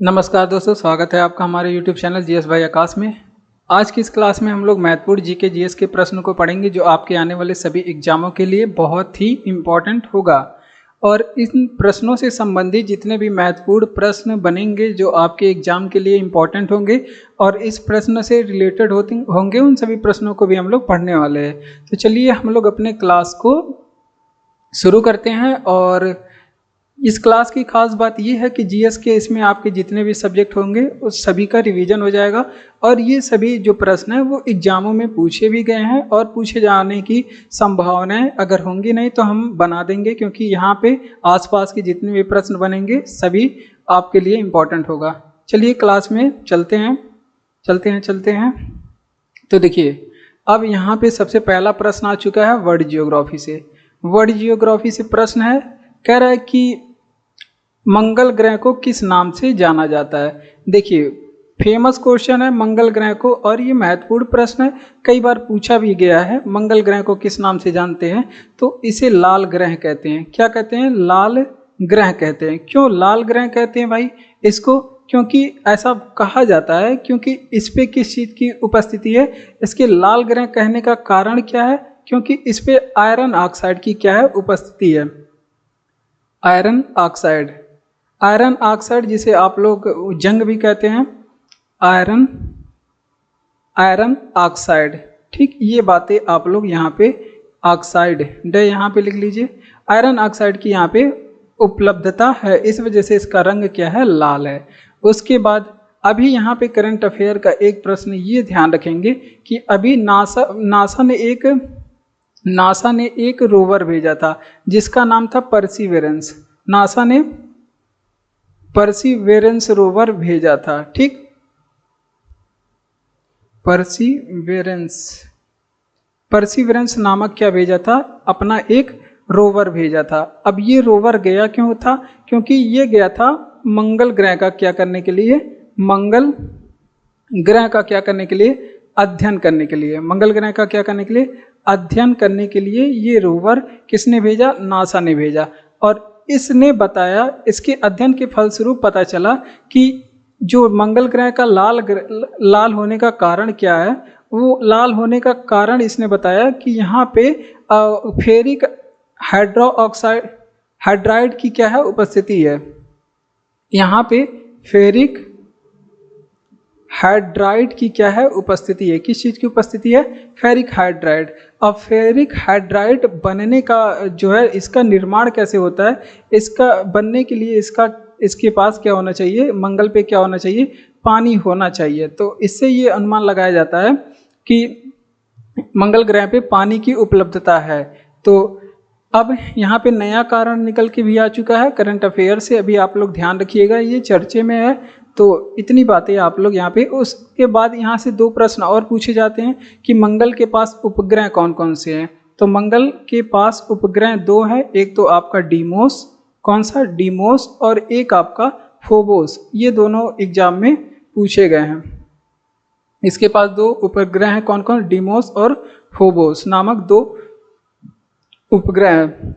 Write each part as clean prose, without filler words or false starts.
नमस्कार दोस्तों, स्वागत है आपका हमारे YouTube चैनल जीएस भाई आकाश में। आज की इस क्लास में हम लोग महत्वपूर्ण जीके जीएस के प्रश्न को पढ़ेंगे जो आपके आने वाले सभी एग्जामों के लिए बहुत ही इम्पोर्टेंट होगा। और इन प्रश्नों से संबंधित जितने भी महत्वपूर्ण प्रश्न बनेंगे जो आपके एग्जाम के लिए इम्पोर्टेंट होंगे और इस प्रश्न से रिलेटेड होंगे उन सभी प्रश्नों को भी हम लोग पढ़ने वाले हैं। तो चलिए हम लोग अपने क्लास को शुरू करते हैं। और इस क्लास की खास बात यह है कि जीएस के इसमें आपके जितने भी सब्जेक्ट होंगे उस सभी का रिवीजन हो जाएगा और ये सभी जो प्रश्न हैं वो एग्जामों में पूछे भी गए हैं और पूछे जाने की संभावनाएं अगर होंगी नहीं तो हम बना देंगे, क्योंकि यहाँ पे आसपास के जितने भी प्रश्न बनेंगे सभी आपके लिए इम्पोर्टेंट होगा। चलिए क्लास में चलते हैं। तो देखिए अब यहाँ पे सबसे पहला प्रश्न आ चुका है वर्ल्ड जियोग्राफी से। वर्ल्ड जियोग्राफी से प्रश्न है, कह रहा है कि मंगल ग्रह को किस नाम से जाना जाता है। देखिए फेमस क्वेश्चन है मंगल ग्रह को और ये महत्वपूर्ण प्रश्न है, कई बार पूछा भी गया है। मंगल ग्रह को किस नाम से जानते हैं? तो इसे लाल ग्रह कहते हैं। क्या कहते हैं? लाल ग्रह कहते हैं। क्यों लाल ग्रह कहते हैं भाई इसको? क्योंकि ऐसा कहा जाता है क्योंकि इस पे किस चीज़ की उपस्थिति है। इसके लाल ग्रह कहने का कारण क्या है? क्योंकि इस पे आयरन ऑक्साइड की क्या है? उपस्थिति है। आयरन ऑक्साइड जिसे आप लोग जंग भी कहते हैं, आयरन ऑक्साइड। ठीक, ये बातें आप लोग यहाँ पे ऑक्साइड डे यहाँ पे लिख लीजिए। आयरन ऑक्साइड की यहाँ पे उपलब्धता है, इस वजह से इसका रंग क्या है? लाल है। उसके बाद अभी यहाँ पे करंट अफेयर का एक प्रश्न ये ध्यान रखेंगे कि अभी नासा ने एक रोवर भेजा था जिसका नाम था परसीवेरेंस। नासा ने परसीवेरेंस रोवर भेजा था। ठीक, परसीवेरेंस नामक क्या भेजा था? अपना एक रोवर भेजा था। अब ये रोवर गया क्यों था? क्योंकि ये गया था मंगल ग्रह का क्या करने के लिए? मंगल ग्रह का क्या करने के लिए? अध्ययन करने के लिए। मंगल ग्रह का क्या करने के लिए? अध्ययन करने के लिए ये रोवर किसने भेजा? नासा ने भेजा। और इसने बताया, इसके अध्ययन के फलस्वरूप पता चला कि जो मंगल ग्रह का लाल होने का कारण क्या है। वो लाल होने का कारण इसने बताया कि यहाँ पे फेरिक हाइड्राइड की क्या है? उपस्थिति है। यहाँ पे फेरिक हाइड्राइड की क्या है? उपस्थिति है। किस चीज़ की उपस्थिति है? Ferric hydride. अब फेरिक हाइड्राइड बनने का जो है इसका निर्माण कैसे होता है? इसका बनने के लिए इसके पास क्या होना चाहिए? मंगल पे क्या होना चाहिए? पानी होना चाहिए। तो इससे ये अनुमान लगाया जाता है कि मंगल ग्रह पे पानी की उपलब्धता है। तो अब यहाँ पे नया कारण निकल के भी आ चुका है करंट अफेयर से। अभी आप लोग ध्यान रखिएगा, ये चर्चे में है। तो इतनी बातें आप लोग यहाँ पे। उसके बाद यहाँ से दो प्रश्न और पूछे जाते हैं कि मंगल के पास उपग्रह कौन कौन से हैं। तो मंगल के पास उपग्रह दो है, एक तो आपका डीमोस, कौन सा? डीमोस, और एक आपका फोबोस। ये दोनों एग्जाम में पूछे गए हैं। इसके पास दो उपग्रह हैं, कौन कौन? डीमोस और फोबोस नामक दो उपग्रह हैं।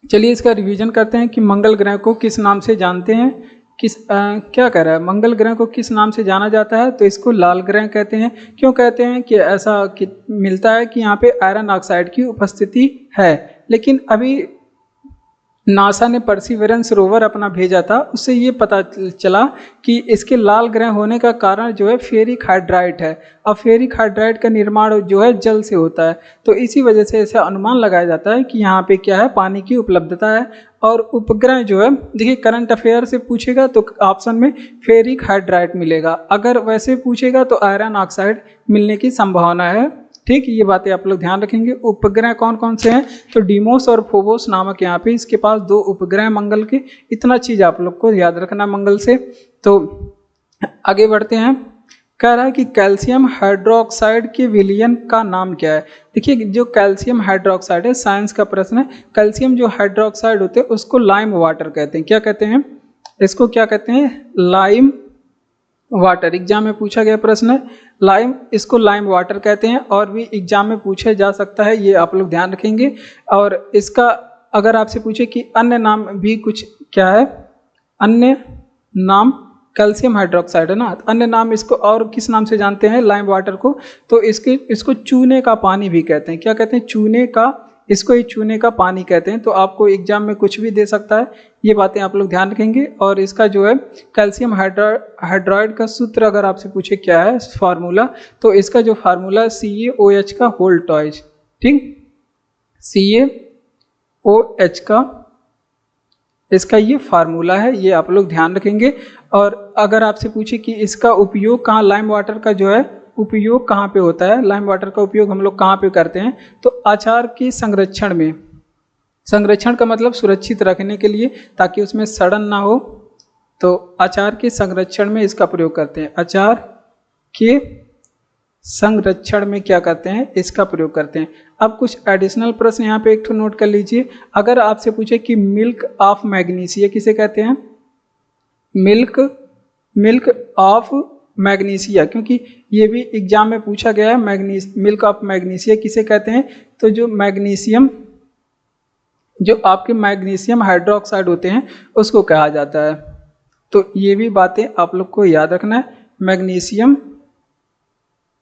चलिए इसका रिवीजन करते हैं कि मंगल ग्रह को किस नाम से जानते हैं। क्या कह रहा है? मंगल ग्रह को किस नाम से जाना जाता है? तो इसको लाल ग्रह कहते हैं। क्यों कहते हैं? कि ऐसा मिलता है कि यहाँ पे आयरन ऑक्साइड की उपस्थिति है। लेकिन अभी नासा ने परसीवेरेंस रोवर अपना भेजा था, उससे ये पता चला कि इसके लाल ग्रह होने का कारण जो है फेरिक हाइड्राइड है। अब फेरिक हाइड्राइड का निर्माण जो है जल से होता है, तो इसी वजह से ऐसा अनुमान लगाया जाता है कि यहाँ पे क्या है? पानी की उपलब्धता है। और उपग्रह जो है, देखिए करंट अफेयर से पूछेगा तो ऑप्शन में फेरिक हाइड्राइड मिलेगा, अगर वैसे पूछेगा तो आयरन ऑक्साइड मिलने की संभावना है। ठीक, ये बातें आप लोग ध्यान रखेंगे। उपग्रह कौन कौन से हैं? तो डीमोस और फोबोस नामक यहाँ पे इसके पास दो उपग्रह मंगल के। इतना चीज आप लोग को याद रखना मंगल से। तो आगे बढ़ते हैं। कह रहा है कि कैल्शियम हाइड्रोक्साइड के विलयन का नाम क्या है। देखिए जो कैल्शियम हाइड्रोक्साइड है, साइंस का प्रश्न है। कैल्शियम जो हाइड्रोक्साइड होते हैं उसको लाइम वाटर कहते हैं। क्या कहते हैं? इसको क्या कहते हैं? Lime water. एग्जाम में पूछा गया प्रश्न है लाइम, इसको लाइम वाटर कहते हैं और भी एग्जाम में पूछा जा सकता है, ये आप लोग ध्यान रखेंगे। और इसका अगर आपसे पूछे कि अन्य नाम भी कुछ क्या है, अन्य नाम कैल्शियम हाइड्रोक्साइड है ना, अन्य नाम इसको और किस नाम से जानते हैं, लाइम वाटर को। तो इसको चूने का पानी भी कहते हैं। क्या कहते हैं, चूने का, इसको ही चूने का पानी कहते हैं। तो आपको एग्जाम में कुछ भी दे सकता है, ये बातें आप लोग ध्यान रखेंगे। और इसका जो है कैल्शियम हाइड्राइड का सूत्र अगर आपसे पूछे क्या है फार्मूला, तो इसका जो फार्मूला CaOH का होल टॉइज, ठीक, CaOH का इसका ये फार्मूला है, ये आप लोग ध्यान रखेंगे। और अगर आपसे पूछे कि इसका उपयोग कहाँ, लाइम वाटर का जो है उपयोग कहाँ पे होता है, लाइम वाटर का उपयोग हम लोग कहाँ पे करते हैं, तो अचार के संरक्षण में। संरक्षण का मतलब सुरक्षित रखने के लिए, ताकि उसमें सड़न ना हो, तो अचार के संरक्षण में इसका प्रयोग करते हैं। अचार के संरक्षण में क्या करते हैं, इसका प्रयोग करते हैं। अब कुछ एडिशनल प्रश्न यहाँ पे एक तो नोट कर लीजिए। अगर आपसे पूछे कि मिल्क ऑफ मैग्नीशिया किसे कहते हैं, मिल्क ऑफ मैग्नीशिया, क्योंकि ये भी एग्जाम में पूछा गया है, मिल्क ऑफ मैग्नीशिया किसे कहते हैं, तो जो मैग्नीशियम, जो आपके मैग्नीशियम हाइड्रोक्साइड होते हैं उसको कहा जाता है। तो ये भी बातें आप लोग को याद रखना है। Magnesium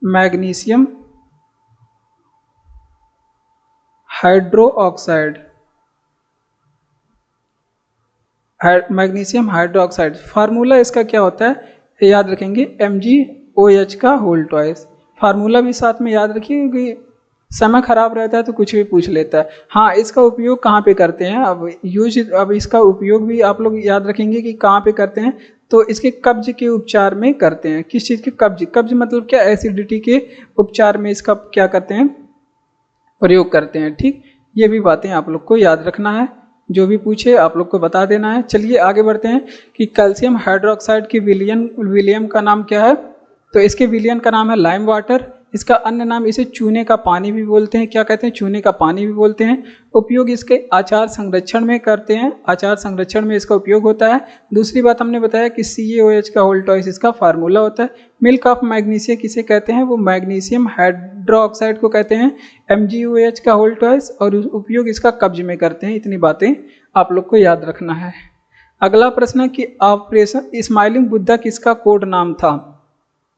hydroxide, magnesium hydroxide, formula इसका क्या होता है याद रखेंगे, MgOH का होल टॉइस। फार्मूला भी साथ में याद रखिए, क्योंकि समय खराब रहता है तो कुछ भी पूछ लेता है। हाँ, इसका उपयोग कहाँ पे करते हैं, अब इसका उपयोग भी आप लोग याद रखेंगे कि कहाँ पे करते हैं, तो इसके कब्ज के उपचार में करते हैं। किस चीज़ के कब्ज मतलब क्या, एसिडिटी के उपचार में इसका क्या करते हैं, प्रयोग करते हैं, ठीक। ये भी बातें आप लोग को याद रखना है, जो भी पूछे आप लोग को बता देना है। चलिए आगे बढ़ते हैं कि कैल्शियम हाइड्रोक्साइड की विलियम का नाम क्या है, तो इसके विलियन का नाम है लाइम वाटर। इसका अन्य नाम, इसे चूने का पानी भी बोलते हैं। क्या कहते हैं, चूने का पानी भी बोलते हैं। उपयोग इसके आचार संरक्षण में करते हैं, आचार संरक्षण में इसका उपयोग होता है। दूसरी बात हमने बताया कि CaOH का होल टॉइस इसका फार्मूला होता है। मिल्क ऑफ मैग्नीशिया किसे कहते हैं, वो मैग्नीशियम हाइड्रोक्साइड को कहते हैं। MgOH का होल टॉइस, और उपयोग इसका कब्ज में करते हैं। इतनी बातें आप लोग को याद रखना है। अगला प्रश्न है कि ऑपरेशन स्माइलिंग बुद्धा किसका कोड नाम था।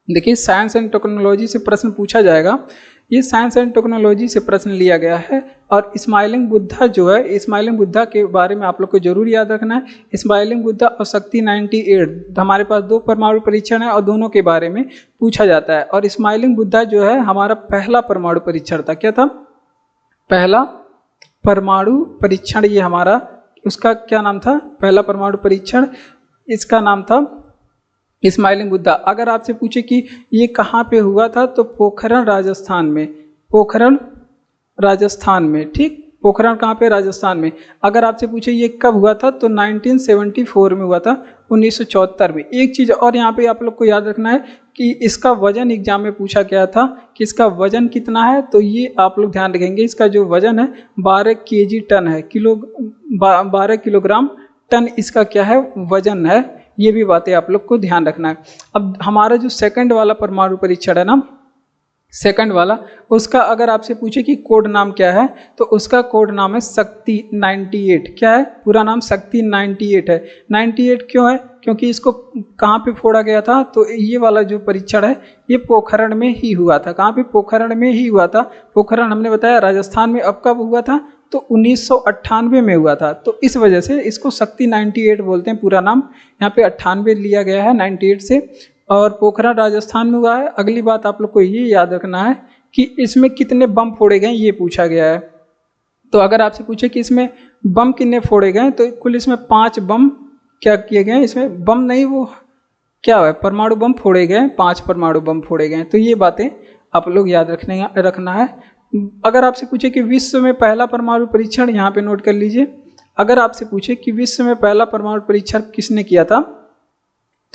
देखिए, साइंस एंड टेक्नोलॉजी से प्रश्न पूछा जाएगा, ये साइंस एंड टेक्नोलॉजी से प्रश्न लिया गया है। और स्माइलिंग बुद्धा जो है, स्माइलिंग बुद्धा के बारे में आप लोग को जरूर याद रखना है। स्माइलिंग बुद्धा और शक्ति 98, हमारे पास 2 परमाणु परीक्षण है और दोनों के बारे में पूछा जाता है। और स्माइलिंग बुद्धा जो है हमारा पहला परमाणु परीक्षण था। क्या था, पहला परमाणु परीक्षण, ये हमारा, उसका क्या नाम था, पहला परमाणु परीक्षण, इसका नाम था स्माइलिंग बुद्धा। अगर आपसे पूछे कि ये कहाँ पे हुआ था, तो पोखरण राजस्थान में, पोखरण राजस्थान में, ठीक। पोखरण कहाँ पे, राजस्थान में। अगर आपसे पूछे ये कब हुआ था, तो 1974 में हुआ था, 1974 में। एक चीज़ और यहाँ पे आप लोग को याद रखना है कि इसका वजन एग्जाम में पूछा गया था कि इसका वजन कितना है, तो ये आप लोग ध्यान रखेंगे। इसका जो वजन है 12 kg टन है, 12 किलोग्राम टन इसका क्या है, वजन है। ये भी बातें आप लोग को ध्यान रखना है। अब हमारा जो सेकंड वाला परमाणु परीक्षण है ना, सेकंड वाला, उसका अगर आपसे पूछे कि कोड नाम क्या है, तो उसका कोड नाम है शक्ति 98। क्या है, पूरा नाम शक्ति 98 है। 98 क्यों है, क्योंकि इसको कहाँ पे फोड़ा गया था, तो ये वाला जो परीक्षण है ये पोखरण में ही हुआ था। कहाँ पे, पोखरण में ही हुआ था। पोखरण हमने बताया राजस्थान में। अब कब हुआ था, तो 1998 में हुआ था। तो इस वजह से इसको शक्ति 98 बोलते हैं, पूरा नाम यहाँ पे 98 लिया गया है 98 से। और पोखरण राजस्थान में हुआ है। अगली बात आप लोग को ये याद रखना है कि इसमें कितने बम फोड़े गए, ये पूछा गया है। तो अगर आपसे पूछे कि इसमें बम कितने फोड़े गए, तो कुल इसमें 5 बम क्या किए गए, इसमें बम नहीं, वो क्या है, परमाणु बम फोड़े गए, 5 परमाणु बम फोड़े गए। तो ये बातें आप लोग याद रखना है। अगर आपसे पूछे कि विश्व में पहला परमाणु परीक्षण, यहाँ पे नोट कर लीजिए। अगर आपसे पूछे कि विश्व में पहला परमाणु परीक्षण किसने किया था,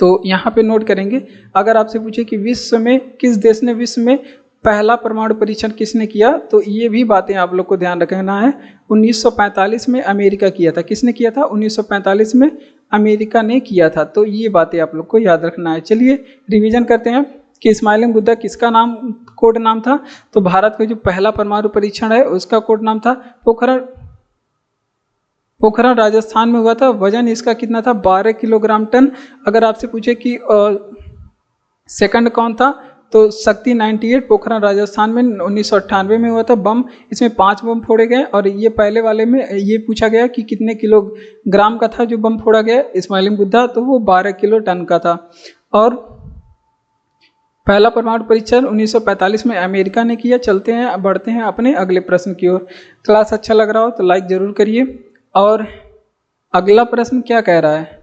तो यहाँ पे नोट करेंगे। अगर आपसे पूछे कि विश्व में किस देश ने विश्व में पहला परमाणु परीक्षण किसने किया, तो ये भी बातें आप लोग को ध्यान रखना है। 1945 में अमेरिका किया था। किसने किया था, 1945 में अमेरिका ने किया था। तो ये बातें आप लोग को याद रखना है। चलिए रिवीजन करते हैं कि स्माइलिंग बुद्धा किसका नाम, कोड नाम था, तो भारत का जो पहला परमाणु परीक्षण है उसका कोड नाम था पोखरण पोखरण राजस्थान में हुआ था। वजन इसका कितना था? 12 किलोग्राम टन। अगर आपसे पूछे कि सेकंड कौन था, तो शक्ति 98 पोखरण राजस्थान में 1998 में हुआ था। बम, इसमें 5 बम फोड़े गए। और ये पहले वाले में ये पूछा गया कि कितने किलोग्राम का था जो बम फोड़ा गया स्माइलिंग बुद्धा, तो वो 12 किलो टन का था। और पहला परमाणु परीक्षण 1945 में अमेरिका ने किया। चलते हैं, बढ़ते हैं अपने अगले प्रश्न की ओर। क्लास अच्छा लग रहा हो तो लाइक जरूर करिए। और अगला प्रश्न क्या कह रहा है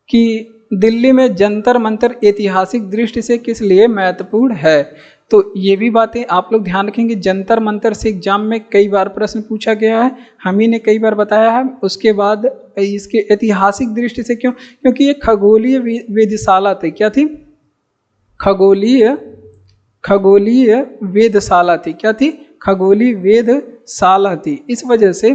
कि दिल्ली में जंतर मंतर ऐतिहासिक दृष्टि से किस लिए महत्वपूर्ण है। तो ये भी बातें आप लोग ध्यान रखेंगे। जंतर मंतर से एग्जाम में कई बार प्रश्न पूछा गया है, हम ही ने कई बार बताया है। उसके बाद इसके ऐतिहासिक दृष्टि से क्यों? क्योंकि ये खगोलीय वेधशाला थी। क्या थी? खगोलीय वेधशाला थी। क्या थी? खगोलीय वेधशाला थी। इस वजह से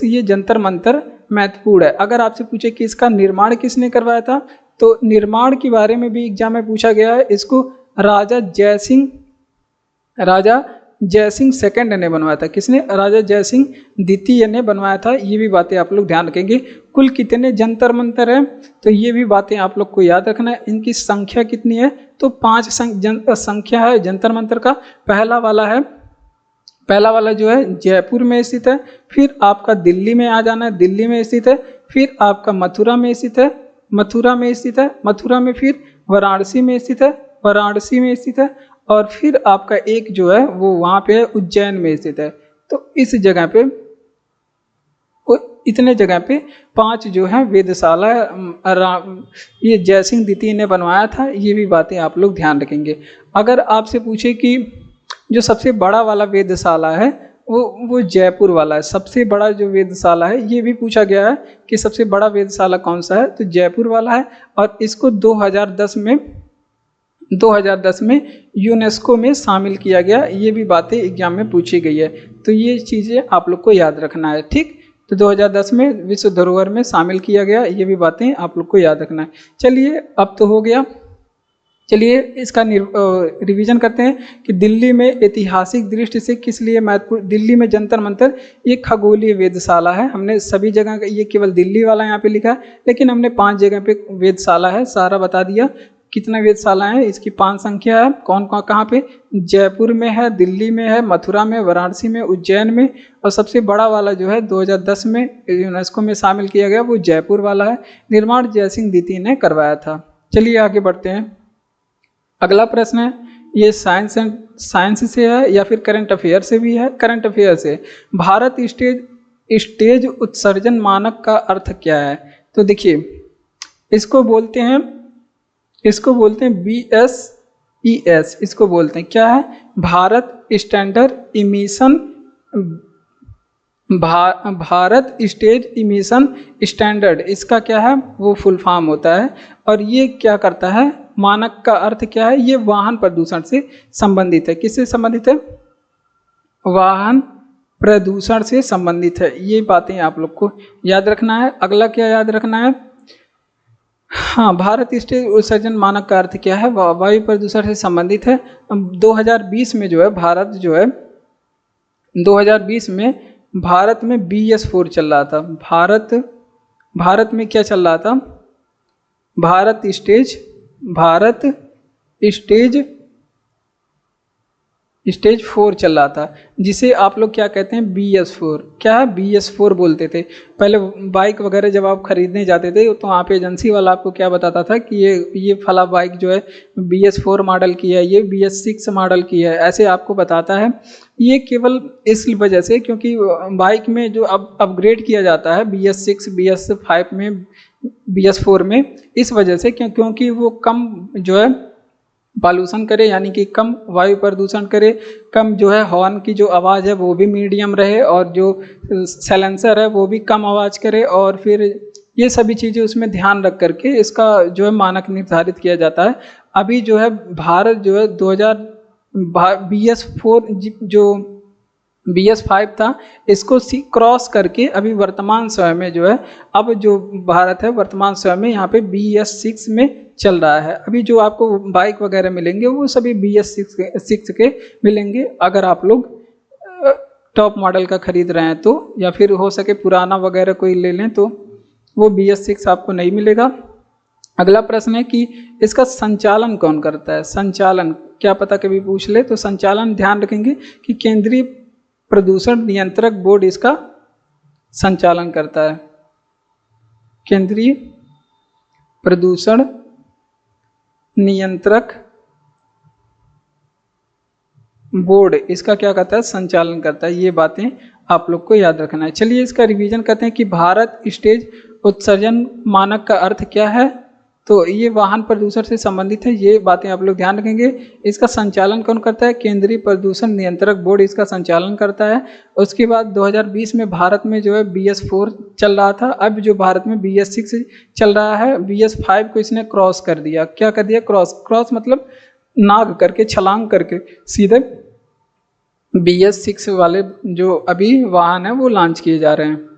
ये जंतर मंतर महत्वपूर्ण है। अगर आपसे पूछे कि इसका निर्माण किसने करवाया था, तो निर्माण के बारे में भी एग्जाम में पूछा गया है। इसको राजा जयसिंह सेकंड ने बनवाया था। किसने? राजा जयसिंह द्वितीय ने बनवाया था। ये भी बातें आप लोग ध्यान रखेंगे। कुल कितने जंतर मंतर है, तो ये भी बातें आप लोग को याद रखना है। इनकी संख्या कितनी है, तो 5 संख्या है जंतर मंतर का। पहला वाला जो है जयपुर में स्थित है। फिर आपका दिल्ली में आ जाना है, दिल्ली में स्थित है। फिर आपका मथुरा में स्थित है, मथुरा में फिर वाराणसी में स्थित है। और फिर आपका एक जो है वो वहाँ पे उज्जैन में स्थित है। तो इस जगह पे, इतने जगह पे 5 जो है वेधशाला ये जयसिंह द्वितीय ने बनवाया था। ये भी बातें आप लोग ध्यान रखेंगे। अगर आपसे पूछे कि जो सबसे बड़ा वाला वेधशाला है वो जयपुर वाला है। सबसे बड़ा जो वेधशाला है, ये भी पूछा गया है कि सबसे बड़ा वेधशाला कौन सा है, तो जयपुर वाला है। और इसको 2010 में यूनेस्को में शामिल किया गया। ये भी बातें एग्जाम में पूछी गई है। तो ये चीज़ें आप लोग को याद रखना है। ठीक, तो 2010 में विश्व धरोहर में शामिल किया गया। ये भी बातें आप लोग को याद रखना है। चलिए, अब तो हो गया। चलिए इसका रिवीजन करते हैं कि दिल्ली में ऐतिहासिक दृष्टि से किस लिए महत्वपूर्ण। दिल्ली में जंतर मंतर ये खगोलीय वेधशाला है। हमने सभी जगह, ये केवल दिल्ली वाला यहाँ पे लिखा है, लेकिन हमने 5 जगह पे वेधशाला है सारा बता दिया। कितना वेधशाला है, इसकी 5 संख्या है। कौन कौन कहाँ पे? जयपुर में है, दिल्ली में है, मथुरा में, वाराणसी में, उज्जैन में। और सबसे बड़ा वाला जो है 2010 में यूनेस्को में शामिल किया गया वो जयपुर वाला है। निर्माण जयसिंह द्वितीय ने करवाया था। चलिए आगे बढ़ते हैं। अगला प्रश्न है, ये साइंस से है या फिर करंट अफेयर से भी है? करंट अफेयर से। भारत स्टेज उत्सर्जन मानक का अर्थ क्या है? तो देखिए, इसको बोलते हैं BSES। इसको बोलते हैं क्या है? Bharat stage emission standard. इसका क्या है, वो फुल फॉर्म होता है। और ये क्या करता है, मानक का अर्थ क्या है? ये वाहन प्रदूषण से संबंधित है। किससे संबंधित है? वाहन प्रदूषण से संबंधित है। ये बातें आप लोग को याद रखना है। अगला क्या याद रखना है? हाँ, भारत स्टेज उत्सर्जन मानक का अर्थ क्या है? वायु प्रदूषण से संबंधित है। 2020 में जो है भारत में BS4 चल रहा था। भारत में क्या चल रहा था? भारत स्टेज 4 चल रहा था, जिसे आप लोग क्या कहते हैं? BS4। क्या है? BS4 बोलते थे पहले। बाइक वगैरह जब आप खरीदने जाते थे तो वहाँ पे एजेंसी वाला आपको क्या बताता था कि ये फला बाइक जो है BS4 मॉडल की है, ये BS6 मॉडल की है, ऐसे आपको बताता है। ये केवल इस वजह से क्योंकि बाइक में जो अब अपग्रेड किया जाता है BS6, BS5 में, BS4 में, इस वजह से क्योंकि वो कम जो है पॉल्यूशन करे, यानी कि कम वायु प्रदूषण करे, कम जो है हॉर्न की जो आवाज़ है वो भी मीडियम रहे, और जो साइलेंसर है वो भी कम आवाज़ करे। और फिर ये सभी चीज़ें उसमें ध्यान रख करके इसका जो है मानक निर्धारित किया जाता है। अभी जो है भारत जो है BS4 जो BS5 था, इसको क्रॉस करके अभी वर्तमान समय में जो है, अब जो भारत है वर्तमान समय में यहाँ पे BS6 में चल रहा है। अभी जो आपको बाइक वगैरह मिलेंगे वो सभी BS6 के मिलेंगे। अगर आप लोग टॉप मॉडल का खरीद रहे हैं तो, या फिर हो सके पुराना वगैरह कोई ले लें तो वो BS6 आपको नहीं मिलेगा। अगला प्रश्न है कि इसका संचालन कौन करता है। संचालन क्या पता कभी पूछ ले, तो संचालन ध्यान रखेंगे कि केंद्रीय प्रदूषण नियंत्रक बोर्ड इसका संचालन करता है। केंद्रीय प्रदूषण नियंत्रक बोर्ड इसका क्या करता है, संचालन करता है। ये बातें आप लोग को याद रखना है। चलिए इसका रिवीजन करते हैं कि भारत स्टेज उत्सर्जन मानक का अर्थ क्या है। तो ये वाहन प्रदूषण से संबंधित है, ये बातें आप लोग ध्यान रखेंगे। इसका संचालन कौन करता है, केंद्रीय प्रदूषण नियंत्रक बोर्ड इसका संचालन करता है। उसके बाद 2020 में भारत में जो है BS4 चल रहा था, अब जो भारत में BS6 चल रहा है, BS5 को इसने क्रॉस कर दिया। क्या कर दिया, क्रॉस मतलब नाग करके, छलांग करके सीधे BS6 वाले जो अभी वाहन है वो लॉन्च किए जा रहे हैं।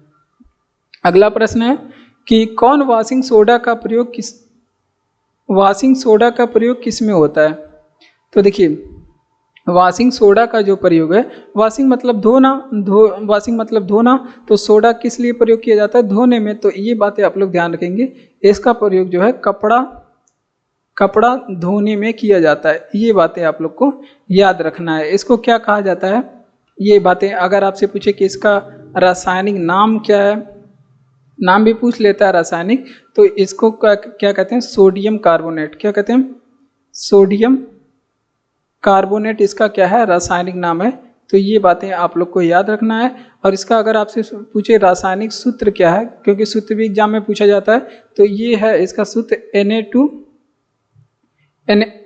अगला प्रश्न है कि कौन वाशिंग सोडा का प्रयोग किस में होता है। तो देखिए वाशिंग सोडा का जो प्रयोग है, वाशिंग मतलब धोना, तो सोडा किस लिए प्रयोग किया जाता है, धोने में। तो ये बातें आप लोग ध्यान रखेंगे। इसका प्रयोग जो है कपड़ा धोने में किया जाता है। ये बातें आप लोग को याद रखना है। इसको क्या कहा जाता है, ये बातें अगर आपसे पूछे कि इसका रासायनिक नाम क्या है, नाम भी पूछ लेता है रासायनिक, तो इसको क्या कहते हैं, सोडियम कार्बोनेट। क्या कहते हैं, सोडियम कार्बोनेट इसका क्या है, रासायनिक नाम है। तो ये बातें आप लोग को याद रखना है। और इसका अगर आपसे पूछे रासायनिक सूत्र क्या है, क्योंकि सूत्र भी एग्जाम में पूछा जाता है, तो ये है इसका सूत्र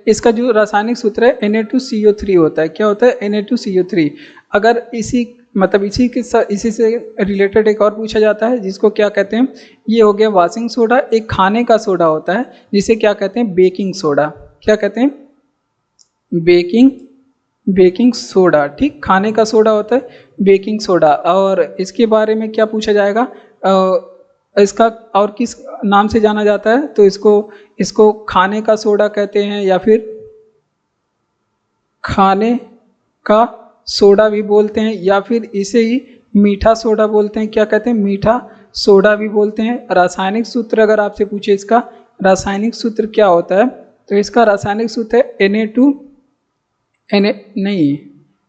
इसका जो रासायनिक सूत्र है Na2CO3 होता है। क्या होता है, Na2CO3। अगर इसी से रिलेटेड एक और पूछा जाता है जिसको क्या कहते हैं, ये हो गया वाशिंग सोडा। एक खाने का सोडा होता है जिसे क्या कहते हैं, बेकिंग सोडा। क्या कहते हैं, बेकिंग सोडा। ठीक, खाने का सोडा होता है बेकिंग सोडा। और इसके बारे में क्या पूछा जाएगा, इसका और किस नाम से जाना जाता है, तो इसको खाने का सोडा कहते हैं, या फिर खाने का सोडा भी बोलते हैं, या फिर इसे ही मीठा सोडा बोलते हैं। क्या कहते हैं, मीठा सोडा भी बोलते हैं। रासायनिक सूत्र अगर आपसे पूछे इसका रासायनिक सूत्र क्या होता है, तो इसका रासायनिक सूत्र है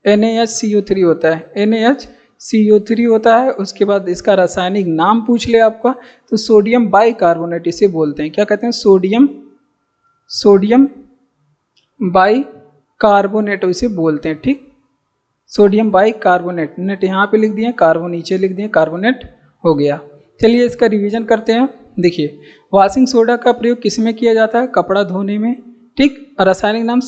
NaHCO3 होता है। NaHCO3 होता है। उसके बाद इसका रासायनिक नाम पूछ ले आपका, तो सोडियम बाइकार्बोनेट इसे बोलते हैं। क्या कहते हैं, सोडियम बाइकार्बोनेट इसे बोलते हैं। ठीक, सोडियम बाइकार्बोनेट, नेट यहाँ पे लिख दिए, कार्बो नीचे लिख दिए, कार्बोनेट हो गया। चलिए इसका रिवीजन करते हैं। देखिए वाशिंग सोडा का प्रयोग किस में किया जाता है, कपड़ा धोने में। ठीक, रासायनिक नाम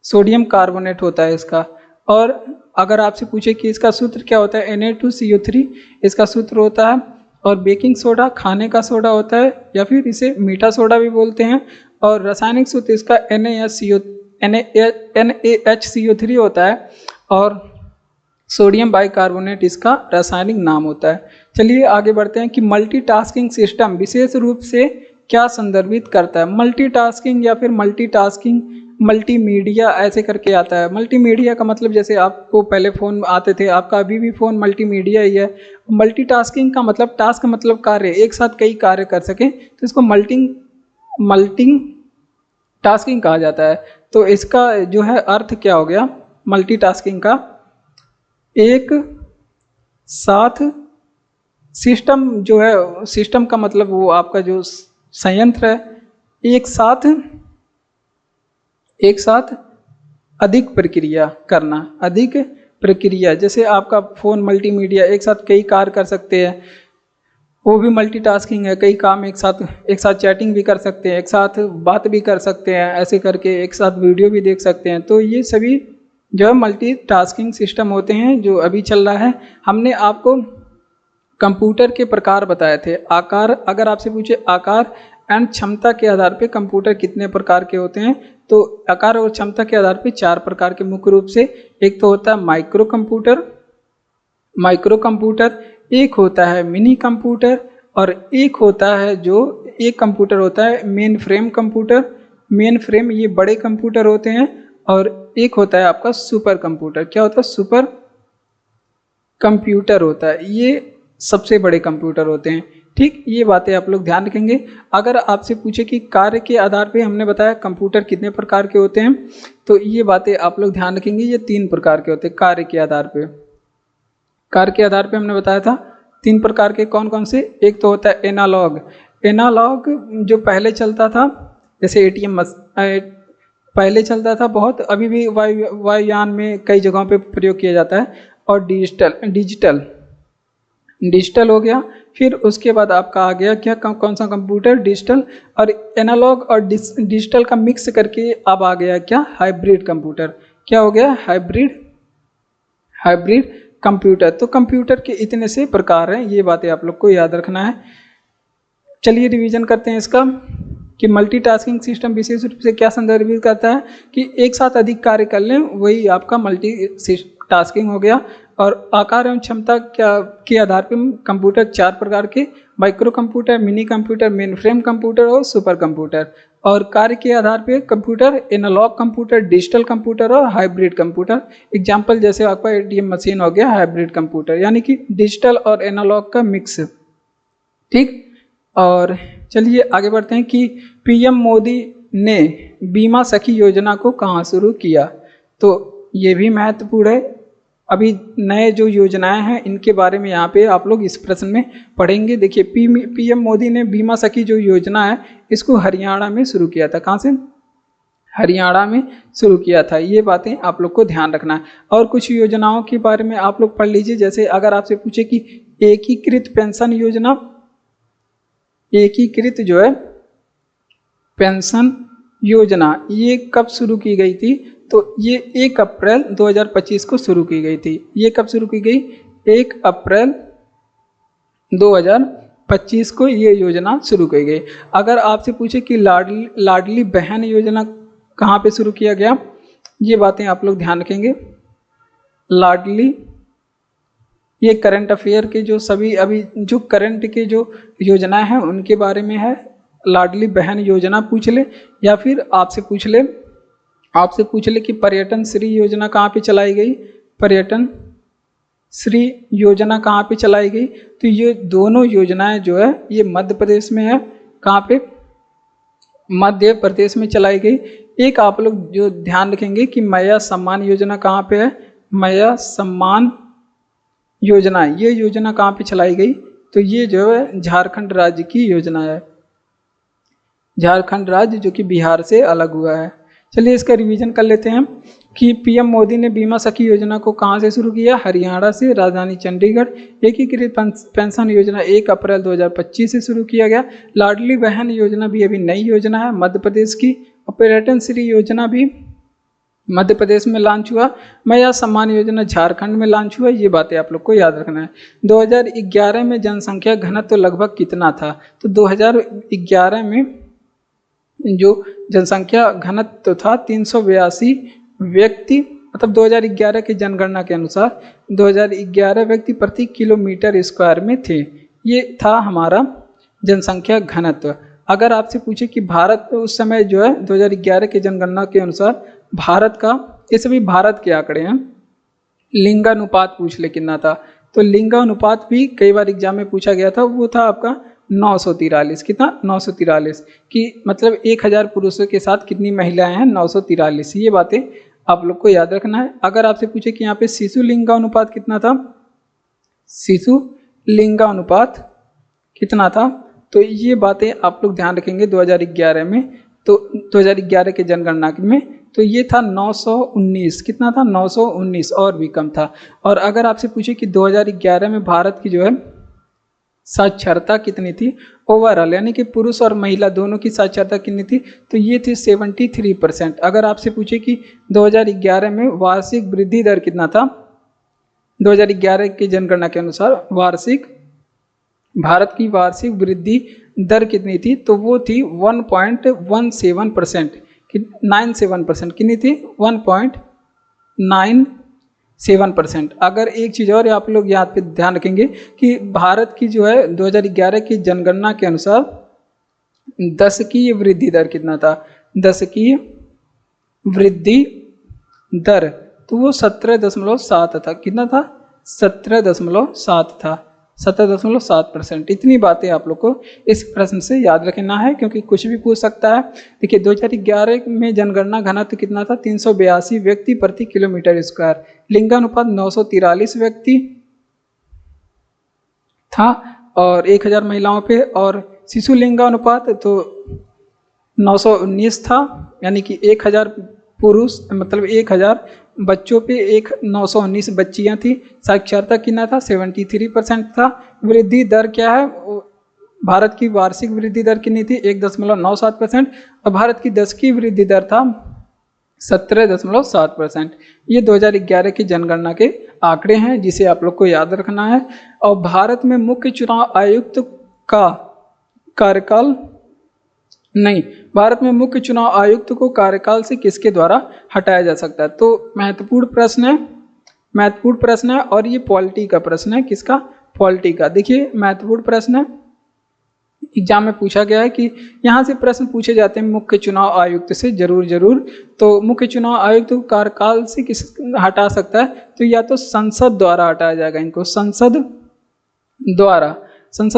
सोडियम कार्बोनेट होता है इसका। और अगर आपसे पूछे कि इसका सूत्र क्या होता है, Na2CO3 इसका सूत्र होता है। और बेकिंग सोडा खाने का सोडा होता है, या फिर इसे मीठा सोडा भी बोलते हैं। और रासायनिक सूत्र इसका NaHCO3 होता है। और सोडियम बाइकार्बोनेट इसका रासायनिक नाम होता है। चलिए आगे बढ़ते हैं कि मल्टीटास्किंग सिस्टम विशेष रूप से क्या संदर्भित करता है। मल्टीटास्किंग या फिर मल्टीमीडिया ऐसे करके आता है। मल्टीमीडिया का मतलब जैसे आपको पहले फ़ोन आते थे, आपका अभी भी फ़ोन मल्टीमीडिया ही है। मल्टीटास्किंग का मतलब टास्क मतलब कार्य, एक साथ कई कार्य कर सकें, तो इसको मल्टीटास्किंग कहा जाता है। तो इसका जो है अर्थ क्या हो गया मल्टीटास्किंग का, एक साथ सिस्टम जो है, सिस्टम का मतलब वो आपका जो संयंत्र है, एक साथ अधिक प्रक्रिया करना। अधिक प्रक्रिया, जैसे आपका फ़ोन मल्टीमीडिया, एक साथ कई कार्य कर सकते हैं, वो भी मल्टीटास्किंग है। कई काम एक साथ चैटिंग भी कर सकते हैं, एक साथ बात भी कर सकते हैं, ऐसे करके एक साथ वीडियो भी देख सकते हैं। तो ये सभी जो है मल्टीटास्किंग सिस्टम होते हैं जो अभी चल रहा है। हमने आपको कंप्यूटर के प्रकार बताए थे। आकार, अगर आपसे पूछे आकार एंड क्षमता के आधार पे कंप्यूटर कितने प्रकार के होते हैं, तो आकार और क्षमता के आधार पे 4 प्रकार के मुख्य रूप से। एक तो होता है माइक्रो कंप्यूटर, एक होता है मिनी कंप्यूटर, और एक होता है जो एक कंप्यूटर होता है main frame computer. Main frame ये बड़े कंप्यूटर होते हैं। और एक होता है आपका सुपर कंप्यूटर। क्या होता है, कंप्यूटर होता है, ये सबसे बड़े कंप्यूटर होते हैं। ठीक, ये बातें आप लोग ध्यान रखेंगे। अगर आपसे पूछे कि कार्य के आधार पे, हमने बताया कंप्यूटर कितने प्रकार के होते हैं, तो ये बातें आप लोग ध्यान रखेंगे। ये 3 प्रकार के होते हैं कार्य के आधार पे। कार्य के आधार पे हमने बताया था 3 प्रकार के, कौन कौन से। एक तो होता है एनालॉग। एनालॉग जो पहले चलता था, जैसे एटीएम पहले चलता था बहुत, अभी भी वायुयान में कई जगहों पे प्रयोग किया जाता है। और डिजिटल डिजिटल हो गया। फिर उसके बाद आपका आ गया क्या, कौन सा कंप्यूटर, डिजिटल और एनालॉग और डिजिटल का मिक्स करके अब आ गया क्या, हाइब्रिड कंप्यूटर। क्या हो गया, हाइब्रिड कंप्यूटर। तो कंप्यूटर के इतने से प्रकार हैं, ये बातें आप लोग को याद रखना है। चलिए रिवीजन करते हैं इसका कि मल्टीटास्किंग सिस्टम विशेष रूप से क्या संदर्भित करता है कि एक साथ अधिक कार्य कर लें, वही आपका मल्टीटास्किंग हो गया। और आकार एवं क्षमता के आधार पर कंप्यूटर 4 प्रकार के, micro computer, mini computer, main frame computer और सुपर कंप्यूटर। और कार्य के आधार पर computer analog computer, digital computer और हाइब्रिड कंप्यूटर। एग्जाम्पल जैसे आपका एटीएम मशीन हो गया हाइब्रिड कंप्यूटर, यानी कि डिजिटल और एनालॉग का मिक्स। ठीक, और चलिए आगे बढ़ते हैं कि पीएम मोदी ने बीमा सखी योजना को कहाँ शुरू किया। तो ये भी महत्वपूर्ण है। अभी नए जो योजनाएं हैं इनके बारे में यहाँ पे आप लोग इस प्रश्न में पढ़ेंगे। देखिए पीएम मोदी ने बीमा सखी जो योजना है इसको हरियाणा में शुरू किया था। कहाँ से, हरियाणा में शुरू किया था। ये बातें आप लोग को ध्यान रखना है। और कुछ योजनाओं के बारे में आप लोग पढ़ लीजिए। जैसे अगर आपसे पूछे कि एकीकृत पेंशन योजना, एकीकृत जो है पेंशन योजना ये कब शुरू की गई थी, तो ये 1 अप्रैल 2025 को शुरू की गई थी। ये कब शुरू की गई, 1 अप्रैल 2025 को ये योजना शुरू की गई। अगर आपसे पूछे कि लाडली बहन योजना कहाँ पे शुरू किया गया, ये बातें आप लोग ध्यान रखेंगे। लाडली, ये करंट अफेयर के जो सभी अभी जो करंट के जो योजनाएं हैं उनके बारे में है। लाडली बहन योजना पूछ ले, या फिर आपसे पूछ ले कि पर्यटन श्री योजना कहाँ पे चलाई गई, पर्यटन श्री योजना कहाँ पे चलाई गई। तो ये दोनों योजनाएं जो है ये मध्य प्रदेश में है। कहाँ पे, मध्य प्रदेश में चलाई गई। एक आप लोग जो ध्यान रखेंगे कि मैया सम्मान योजना कहाँ पे है, मैया सम्मान योजना, ये योजना कहाँ पे चलाई गई, तो ये जो है झारखंड राज्य की योजना है। झारखंड राज्य जो कि बिहार से अलग हुआ है। चलिए इसका रिवीजन कर लेते हैं कि पीएम मोदी ने बीमा सखी योजना को कहाँ से शुरू किया, हरियाणा से, राजधानी चंडीगढ़। एकीकृत पेंशन योजना 1 अप्रैल 2025 से शुरू किया गया। लाडली बहन योजना भी अभी नई योजना है मध्य प्रदेश की। और पर्यटन श्री योजना भी मध्य प्रदेश में लॉन्च हुआ। मैया सम्मान योजना झारखंड में लॉन्च हुआ। ये बातें आप लोग को याद रखना है। 2011 में जनसंख्या घनत्व तो लगभग कितना था, तो 2011 में जो जनसंख्या घनत्व था 382 व्यक्ति, मतलब 2011 की जनगणना के अनुसार 2011 व्यक्ति प्रति किलोमीटर स्क्वायर में थे। ये था हमारा जनसंख्या घनत्व। अगर आपसे पूछे कि भारत उस समय जो है 2011 की जनगणना के अनुसार भारत का, ये सभी भारत के आंकड़े हैं, लिंगानुपात पूछ ले कितना था, तो लिंगानुपात भी कई बार एग्जाम में पूछा गया था। वो था आपका 943। कितना, 943 की मतलब 1000 पुरुषों के साथ कितनी महिलाएं हैं, 943। ये बातें आप लोग को याद रखना है। अगर आपसे पूछे कि यहाँ पे शिशु लिंगानुपात कितना था, शिशु लिंगानुपात कितना था, तो ये बातें आप लोग ध्यान रखेंगे 2011 में। तो 2011 के जनगणना में तो ये था 919। कितना था, 919, और भी कम था। और अगर आपसे पूछे कि 2011 में भारत की जो है साक्षरता कितनी थी ओवरऑल, यानी कि पुरुष और महिला दोनों की साक्षरता कितनी थी, तो ये थी 73%। अगर आपसे पूछे कि 2011 में वार्षिक वृद्धि दर कितना था, 2011 की जनगणना के अनुसार भारत की वार्षिक वृद्धि दर कितनी थी, तो वो थी 1.17%, 97%। कितनी थी, 1.97%। अगर एक चीज़ और आप लोग यहाँ पे ध्यान रखेंगे कि भारत की जो है 2011 की जनगणना के अनुसार दशकीय वृद्धि दर कितना था, दशकीय वृद्धि दर, तो वो 17.7 था। कितना था, 17.7 था, 17.7%। इतनी बातें आप लोग को इस प्रश्न से याद रखना है, क्योंकि कुछ भी पूछ सकता है। देखिए 2011 में जनगणना घनत्व कितना था, 382 व्यक्ति प्रति किलोमीटर स्क्वायर। लिंगानुपात 943 व्यक्ति था और 1000 महिलाओं पे, और शिशु लिंगानुपात तो 919 था, यानी कि 1000 पुरुष मतलब 1000 बच्चों पे 919 बच्चियां थी। साक्षरता कितना था, 73% था। वृद्धि दर क्या है, भारत की वार्षिक वृद्धि दर कितनी थी, 1.97%, और भारत की दशकीय वृद्धि दर था 17.7%। ये 2011 की जनगणना के आंकड़े हैं, जिसे आप लोग को याद रखना है। और भारत में मुख्य चुनाव आयुक्त का कार्यकाल नहीं, भारत में मुख्य चुनाव आयुक्त को कार्यकाल से किसके द्वारा हटाया जा सकता है। तो महत्वपूर्ण प्रश्न है और ये पॉलिटी का प्रश्न है। किसका, पॉलिटी का। देखिए महत्वपूर्ण प्रश्न है, एग्जाम में पूछा गया है कि यहाँ से प्रश्न पूछे जाते हैं मुख्य चुनाव आयुक्त से जरूर। तो मुख्य चुनाव आयुक्त को कार्यकाल से किस हटा सकता है, तो या तो संसद द्वारा हटाया जाएगा इनको, संसद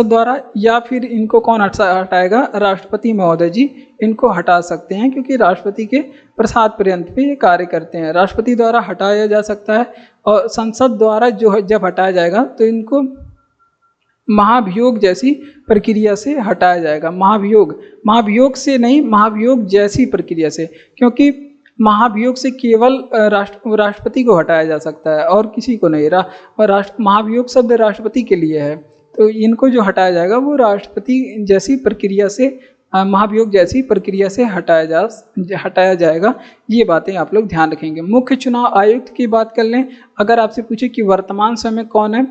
द्वारा, या फिर इनको कौन हटाएगा, राष्ट्रपति महोदय जी इनको हटा सकते हैं, क्योंकि राष्ट्रपति के प्रसाद पर्यंत पे ये कार्य करते हैं। राष्ट्रपति द्वारा हटाया जा सकता है, और संसद द्वारा जो है जब हटाया जाएगा तो इनको महाभियोग जैसी प्रक्रिया से हटाया जाएगा। महाभियोग से नहीं, महाभियोग जैसी प्रक्रिया से, क्योंकि महाभियोग से केवल राष्ट्रपति को हटाया जा सकता है और किसी को नहीं। और महाभियोग शब्द राष्ट्रपति के लिए है, तो इनको जो हटाया जाएगा वो राष्ट्रपति जैसी प्रक्रिया से, महाभियोग जैसी प्रक्रिया से हटाया जाएगा। ये बातें आप लोग ध्यान रखेंगे। मुख्य चुनाव आयुक्त की बात कर लें, अगर आपसे पूछे कि वर्तमान समय कौन है,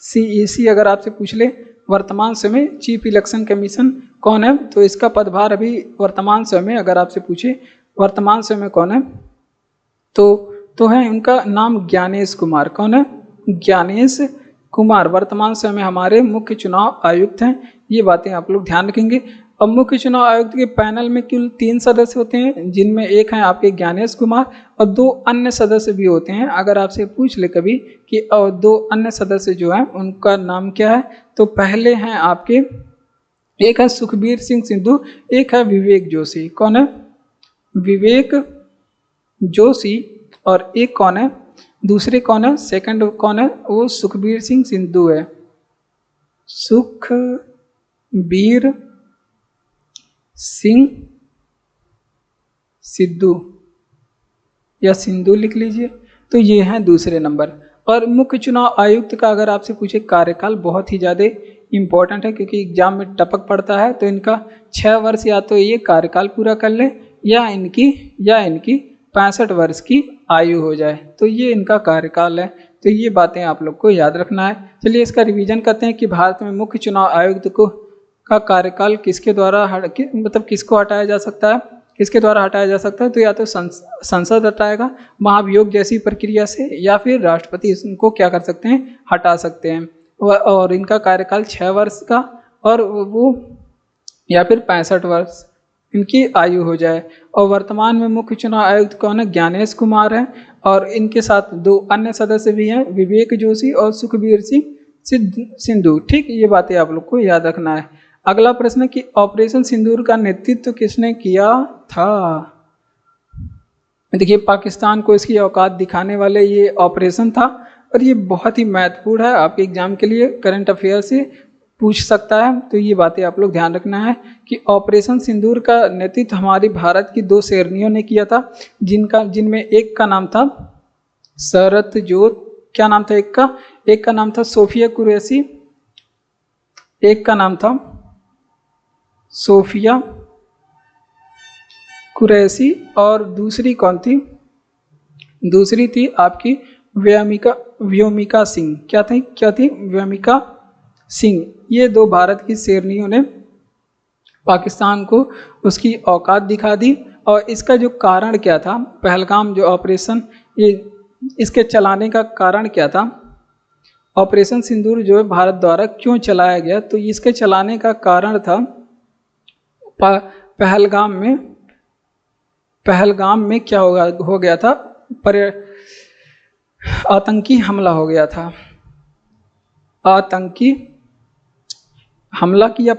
CEC अगर आपसे पूछ ले वर्तमान समय चीफ इलेक्शन कमीशन कौन है, तो इसका पदभार अभी वर्तमान समय, अगर आपसे पूछे वर्तमान समय कौन है, तो है उनका नाम ज्ञानेश कुमार। कौन है, ज्ञानेश कुमार वर्तमान समय हमारे मुख्य चुनाव आयुक्त हैं। ये बातें आप लोग ध्यान रखेंगे। अब मुख्य चुनाव आयुक्त के पैनल में कुल 3 सदस्य होते हैं, जिनमें एक हैं आपके ज्ञानेश कुमार और 2 अन्य सदस्य भी होते हैं। अगर आपसे पूछ ले कभी कि 2 अन्य सदस्य जो हैं उनका नाम क्या है, तो पहले हैं आपके, एक है सुखबीर सिंह सिद्धू, एक है विवेक जोशी। कौन है, विवेक जोशी, और एक कौन है, दूसरे कौन है, सेकंड कौन है, वो सुखबीर सिंह सिद्धू है। सुखबीर सिंह सिद्धू या सिंधु लिख लीजिए। तो ये हैं दूसरे नंबर। और मुख्य चुनाव आयुक्त का अगर आपसे पूछे कार्यकाल, बहुत ही ज़्यादा इम्पोर्टेंट है, क्योंकि एग्जाम में टपक पड़ता है। तो इनका 6 वर्ष या तो ये कार्यकाल पूरा कर ले, या इनकी 65 वर्ष की आयु हो जाए, तो ये इनका कार्यकाल है। तो ये बातें आप लोग को याद रखना है। चलिए इसका रिवीजन करते हैं कि भारत में मुख्य चुनाव आयुक्त का कार्यकाल किसके द्वारा मतलब किसको हटाया जा सकता है, किसके द्वारा हटाया जा सकता है, तो या तो संसद हटाएगा महाभियोग जैसी प्रक्रिया से, या फिर राष्ट्रपति इनको क्या कर सकते हैं, हटा सकते हैं। और इनका कार्यकाल 6 वर्ष का, और वो या फिर 65 वर्ष इनकी आयु हो जाए। और वर्तमान में मुख्य चुनाव आयुक्त कौन है, ज्ञानेश कुमार है, और इनके साथ 2 अन्य सदस्य भी हैं, विवेक जोशी और सुखबीर सिंह सिद्धू। ठीक, ये बातें आप लोग को याद रखना है। अगला प्रश्न कि ऑपरेशन सिंदूर का नेतृत्व किसने किया था। देखिए पाकिस्तान को इसकी औकात दिखाने वाले ये ऑपरेशन था, और ये बहुत ही महत्वपूर्ण है आपके एग्जाम के लिए, करंट अफेयर से पूछ सकता है। तो ये बातें आप लोग ध्यान रखना है कि ऑपरेशन सिंदूर का नेतृत्व हमारी भारत की 2 शेरनियों ने किया था, जिनमें एक का नाम था सरतजोत, क्या नाम था एक का नाम था सोफिया कुरैशी, एक का नाम था सोफिया कुरैशी, और दूसरी कौन थी, दूसरी थी आपकी व्योमिका सिंह। क्या थी व्योमिका सिंह। ये 2 भारत की शेरनियों ने पाकिस्तान को उसकी औकात दिखा दी। और इसका जो कारण क्या था, पहलगाम जो ऑपरेशन, ये इसके चलाने का कारण क्या था, ऑपरेशन सिंदूर जो है भारत द्वारा क्यों चलाया गया, तो इसके चलाने का कारण था पहलगाम में क्या हो गया था, पर आतंकी हमला हो गया था। आतंकी हमला किया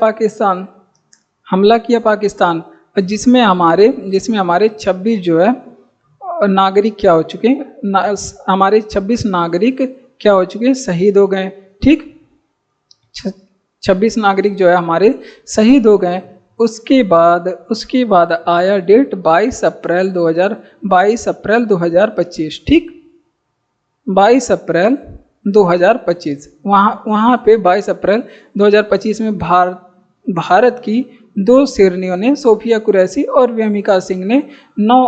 पाकिस्तान, जिसमें हमारे 26 जो है नागरिक क्या हो चुके हैं, हमारे 26 नागरिक क्या हो चुके हैं, शहीद हो गए। ठीक, 26 नागरिक जो है हमारे शहीद हो गए। उसके बाद आया डेट 22 अप्रैल 2025। ठीक, 22 अप्रैल 2025 वहाँ पे 22 अप्रैल 2025 में भारत की 2 शेरनियों ने, सोफिया कुरैशी और वेमिका सिंह ने 9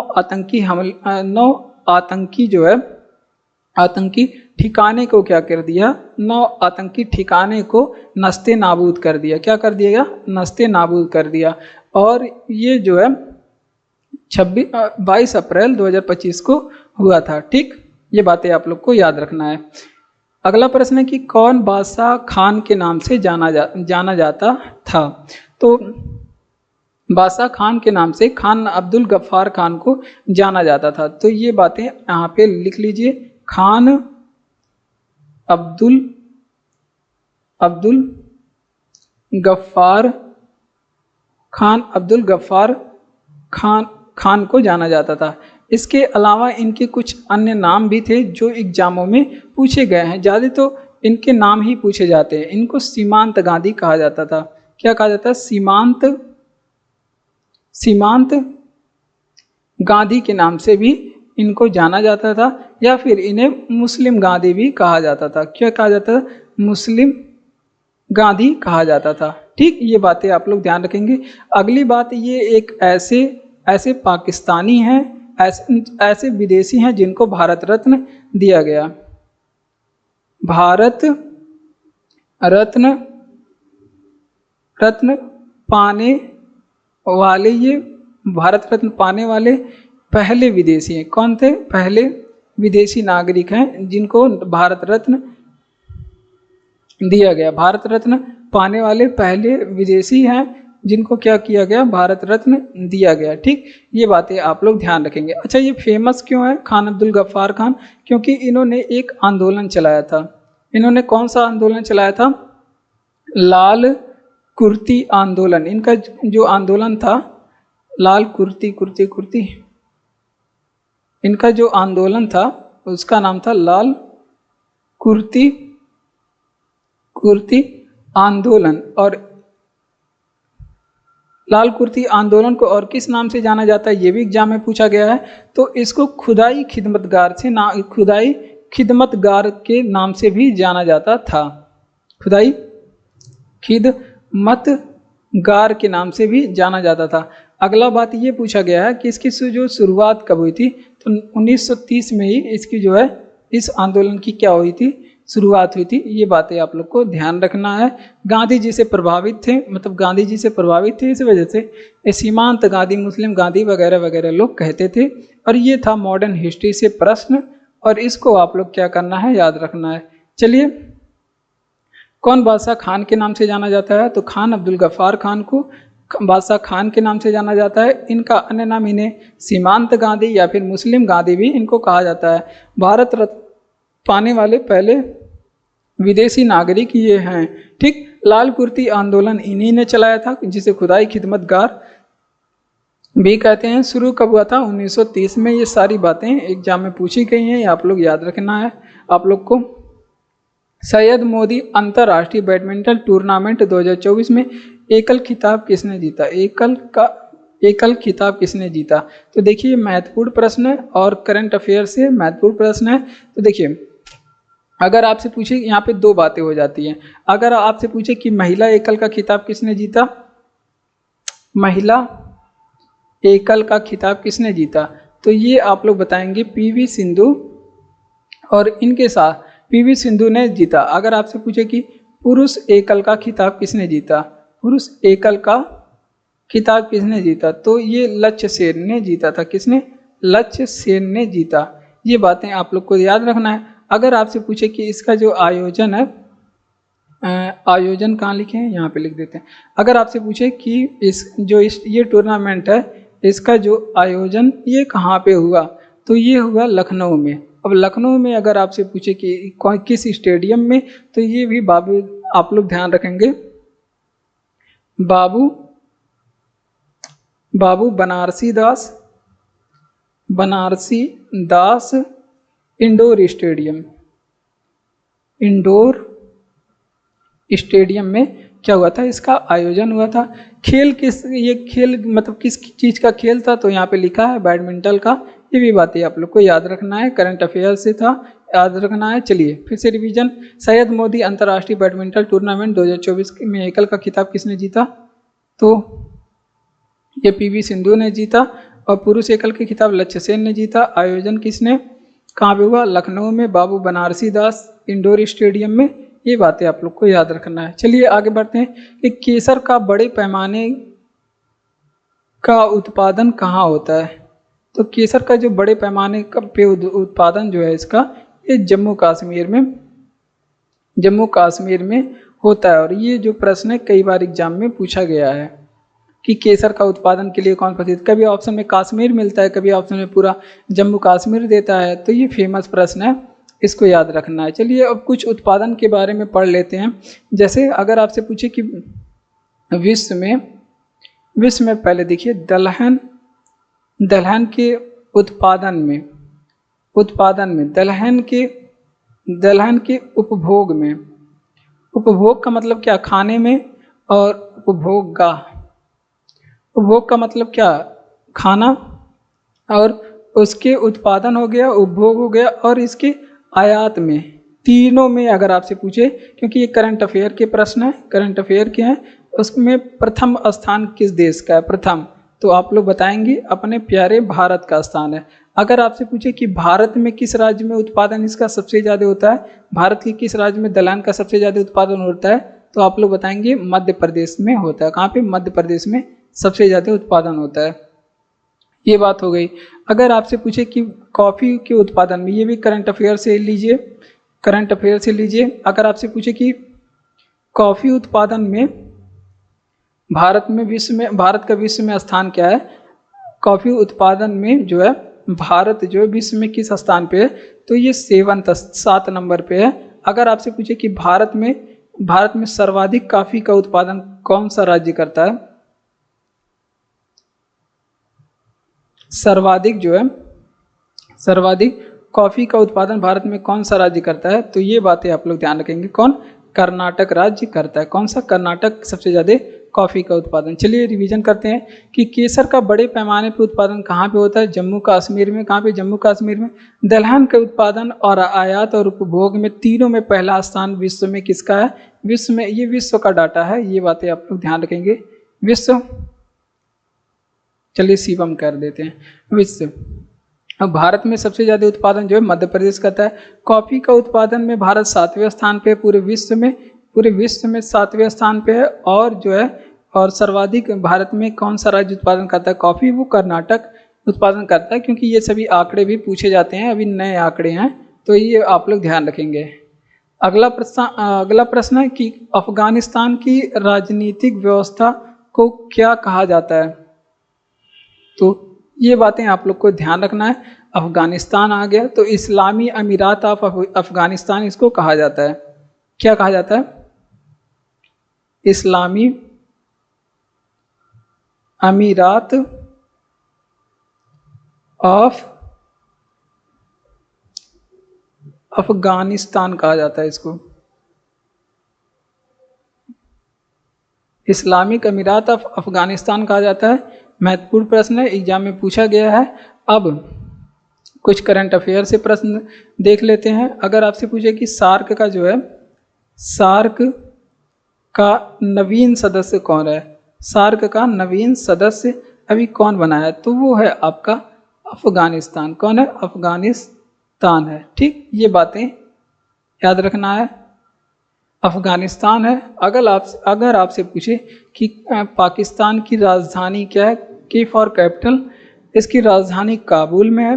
आतंकी ठिकाने को क्या कर दिया, 9 आतंकी ठिकाने को नस्ते नाबूद कर दिया। क्या कर दिया? नस्ते नाबूद कर दिया। और ये जो है 22 अप्रैल 2025 को हुआ था। ठीक, ये बातें आप लोग को याद रखना है। अगला प्रश्न है कि कौन बादशाह खान के नाम से जाना जाता था। तो बादशाह खान के नाम से खान अब्दुल गफ्फार खान को जाना जाता था। तो ये बातें यहाँ पे लिख लीजिए। खान अब्दुल गफ्फार खान को जाना जाता था। इसके अलावा इनके कुछ अन्य नाम भी थे जो एग्जामों में पूछे गए हैं। ज़्यादा तो इनके नाम ही पूछे जाते हैं। इनको सीमांत गांधी कहा जाता था। क्या कहा जाता है? सीमांत गांधी के नाम से भी इनको जाना जाता था, या फिर इन्हें मुस्लिम गांधी भी कहा जाता था। क्या कहा जाता था? मुस्लिम गांधी कहा जाता था। ठीक, ये बातें आप लोग ध्यान रखेंगे। अगली बात, ये एक ऐसे पाकिस्तानी हैं, ऐसे विदेशी हैं जिनको भारत रत्न दिया गया। भारत रत्न पाने वाले, ये भारत रत्न पाने वाले पहले विदेशी हैं। कौन थे? पहले विदेशी नागरिक हैं जिनको भारत रत्न दिया गया। भारत रत्न पाने वाले पहले विदेशी हैं जिनको क्या किया गया? भारत रत्न दिया गया। ठीक, ये बातें आप लोग ध्यान रखेंगे। अच्छा, ये फेमस क्यों है खान अब्दुल गफ्फार खान? क्योंकि इन्होंने एक आंदोलन चलाया था। इन्होंने कौन सा आंदोलन चलाया था? लाल कुर्ती आंदोलन। इनका जो आंदोलन था लाल कुर्ती, इनका जो आंदोलन था उसका नाम था लाल कुर्ती आंदोलन। और लाल कुर्ती आंदोलन को और किस नाम से जाना जाता है, ये भी एग्जाम में पूछा गया है। तो इसको खुदाई खिदमतगार के नाम से भी जाना जाता था। खुदाई खिदमतगार के नाम से भी जाना जाता था। अगला बात ये पूछा गया है कि इसकी जो शुरुआत कब हुई थी? तो 1930 में ही इसकी जो है इस आंदोलन की क्या हुई थी? शुरुआत हुई थी। ये बातें आप लोग को ध्यान रखना है। गांधी जी से प्रभावित थे, इस वजह से सीमांत गांधी, मुस्लिम गांधी वगैरह वगैरह लोग कहते थे। और ये था मॉडर्न हिस्ट्री से प्रश्न, और इसको आप लोग क्या करना है? याद रखना है। चलिए, कौन बादशाह खान के नाम से जाना जाता है? तो खान अब्दुल गफ्फार खान को बादशाह खान के नाम से जाना जाता है। इनका अन्य नाम इन्हें सीमांत गांधी या फिर मुस्लिम गांधी भी इनको कहा जाता है। भारत रत्न पाने वाले पहले विदेशी नागरिक ये हैं। ठीक, लाल कुर्ती आंदोलन इन्हीं ने चलाया था, जिसे खुदाई खिदमतगार भी कहते हैं। शुरू कब हुआ था? 1930 में। ये सारी बातें एग्जाम में पूछी गई हैं, ये आप लोग याद रखना है आप लोग को। सैयद मोदी अंतर्राष्ट्रीय बैडमिंटन टूर्नामेंट 2024 में एकल खिताब किसने जीता? एकल खिताब किसने जीता? तो देखिए, महत्वपूर्ण प्रश्न है और करंट अफेयर से महत्वपूर्ण प्रश्न है। तो देखिए, अगर आपसे पूछे, यहाँ पे 2 बातें हो जाती हैं। अगर आपसे पूछे कि महिला एकल का खिताब किसने जीता, महिला एकल का खिताब किसने जीता, तो ये आप लोग बताएंगे पीवी सिंधु, और इनके साथ पीवी सिंधु ने जीता। अगर आपसे पूछे कि पुरुष एकल का खिताब किसने जीता, पुरुष एकल का खिताब किसने जीता, तो ये लक्ष्य सेन ने जीता था। किसने? लक्ष्य सेन ने जीता। ये बातें आप लोग को याद रखना है। अगर आपसे पूछे कि इसका जो आयोजन है, आयोजन कहाँ लिखे हैं, यहाँ पे लिख देते हैं। अगर आपसे पूछे कि ये टूर्नामेंट है, इसका जो आयोजन ये कहाँ पे हुआ, तो ये हुआ लखनऊ में। अब लखनऊ में अगर आपसे पूछे कि किस स्टेडियम में, तो ये भी बाबू आप लोग ध्यान रखेंगे, बाबू बनारसी दास इंडोर स्टेडियम में क्या हुआ था, इसका आयोजन हुआ था। ये खेल मतलब किस चीज़ का खेल था, तो यहाँ पे लिखा है बैडमिंटन का। ये भी बातें आप लोग को याद रखना है, करंट अफेयर से था, याद रखना है। चलिए फिर से रिवीजन। सैयद मोदी अंतर्राष्ट्रीय बैडमिंटन टूर्नामेंट 2024 में एकल का खिताब किसने जीता, तो ये पीवी सिंधु ने जीता। और पुरुष एकल के खिताब लक्ष्य सेन ने जीता। आयोजन किसने, कहाँ पे हुआ, लखनऊ में, बाबू बनारसी दास इंडोर स्टेडियम में। ये बातें आप लोग को याद रखना है। चलिए आगे बढ़ते हैं कि केसर का बड़े पैमाने का उत्पादन कहाँ होता है, तो केसर का जो बड़े पैमाने का पे उत्पादन जो है इसका, ये जम्मू कश्मीर में होता है। और ये जो प्रश्न है कई बार एग्जाम में पूछा गया है कि केसर का उत्पादन के लिए कौन प्रसिद्ध, कभी ऑप्शन में कश्मीर मिलता है, कभी ऑप्शन में पूरा जम्मू कश्मीर देता है। तो ये फेमस प्रश्न है, इसको याद रखना है। चलिए अब कुछ उत्पादन के बारे में पढ़ लेते हैं। जैसे अगर आपसे पूछे कि विश्व में पहले देखिए दलहन के उत्पादन में दलहन के उपभोग का मतलब क्या, खाने में, और उपभोग का मतलब क्या, खाना, और उसके उत्पादन हो गया, उपभोग हो गया, और इसके आयात में, तीनों में अगर आपसे पूछे, क्योंकि ये करंट अफेयर के प्रश्न है, करंट अफेयर के हैं, उसमें प्रथम स्थान किस देश का है, प्रथम, तो आप लोग बताएंगे अपने प्यारे भारत का स्थान है। अगर आपसे पूछे कि भारत में किस राज्य में उत्पादन इसका सबसे ज़्यादा होता है, भारत के किस राज्य में दलहन का सबसे ज़्यादा उत्पादन होता है, तो आप लोग बताएंगे मध्य प्रदेश में होता है। कहाँ पे, मध्य प्रदेश में सबसे ज़्यादा उत्पादन होता है। ये बात हो गई। अगर आपसे पूछे कि कॉफ़ी के उत्पादन में, ये भी करंट अफेयर से लीजिए, अगर आपसे पूछे कि कॉफ़ी उत्पादन में भारत का विश्व में स्थान क्या है, कॉफ़ी उत्पादन में जो है भारत जो है विश्व में किस स्थान पे है, तो ये 7 नंबर पे है। अगर आपसे पूछे कि भारत में सर्वाधिक कॉफ़ी का उत्पादन कौन सा राज्य करता है, सर्वाधिक कॉफ़ी का उत्पादन भारत में कौन सा राज्य करता है, तो ये बातें आप लोग ध्यान रखेंगे। कौन, कर्नाटक राज्य करता है। कौन सा, कर्नाटक सबसे ज़्यादा कॉफ़ी का उत्पादन। चलिए रिवीजन करते हैं कि केसर का बड़े पैमाने पर उत्पादन कहाँ पे होता है, जम्मू कश्मीर में। कहाँ पे, जम्मू कश्मीर में। दलहन के उत्पादन और आयात और उपभोग में तीनों में पहला स्थान विश्व में किसका है, विश्व में, ये विश्व का डाटा है, ये बातें आप लोग ध्यान रखेंगे। विश्व, चलिए शिवम कर देते हैं, विश्व। अब भारत में सबसे ज़्यादा उत्पादन जो है मध्य प्रदेश करता है। कॉफ़ी का उत्पादन में भारत 7वें स्थान पे, पूरे विश्व में 7वें स्थान पे है। और जो है, और सर्वाधिक भारत में कौन सा राज्य उत्पादन करता है कॉफ़ी, वो कर्नाटक उत्पादन करता है। क्योंकि ये सभी आंकड़े भी पूछे जाते हैं, अभी नए आंकड़े हैं, तो ये आप लोग ध्यान रखेंगे। अगला प्रश्न है कि अफगानिस्तान की राजनीतिक व्यवस्था को क्या कहा जाता है, तो ये बातें आप लोग को ध्यान रखना है। अफगानिस्तान आ गया, तो इस्लामी अमीरात ऑफ अफगानिस्तान इसको कहा जाता है। क्या कहा जाता है, इस्लामी अमीरात ऑफ अफगानिस्तान कहा जाता है इसको। इस्लामिक अमीरात ऑफ अफगानिस्तान कहा जाता है। महत्वपूर्ण प्रश्न है, एग्जाम में पूछा गया है। अब कुछ करंट अफेयर से प्रश्न देख लेते हैं। अगर आपसे पूछे कि सार्क का नवीन सदस्य कौन है, सार्क का नवीन सदस्य अभी कौन बना है, तो वो है आपका अफगानिस्तान। कौन है, अफगानिस्तान है। ठीक, ये बातें याद रखना है, अफगानिस्तान है। अगर आपसे पूछे कि पाकिस्तान की राजधानी क्या है, के फॉर कैपिटल, इसकी राजधानी काबुल में है,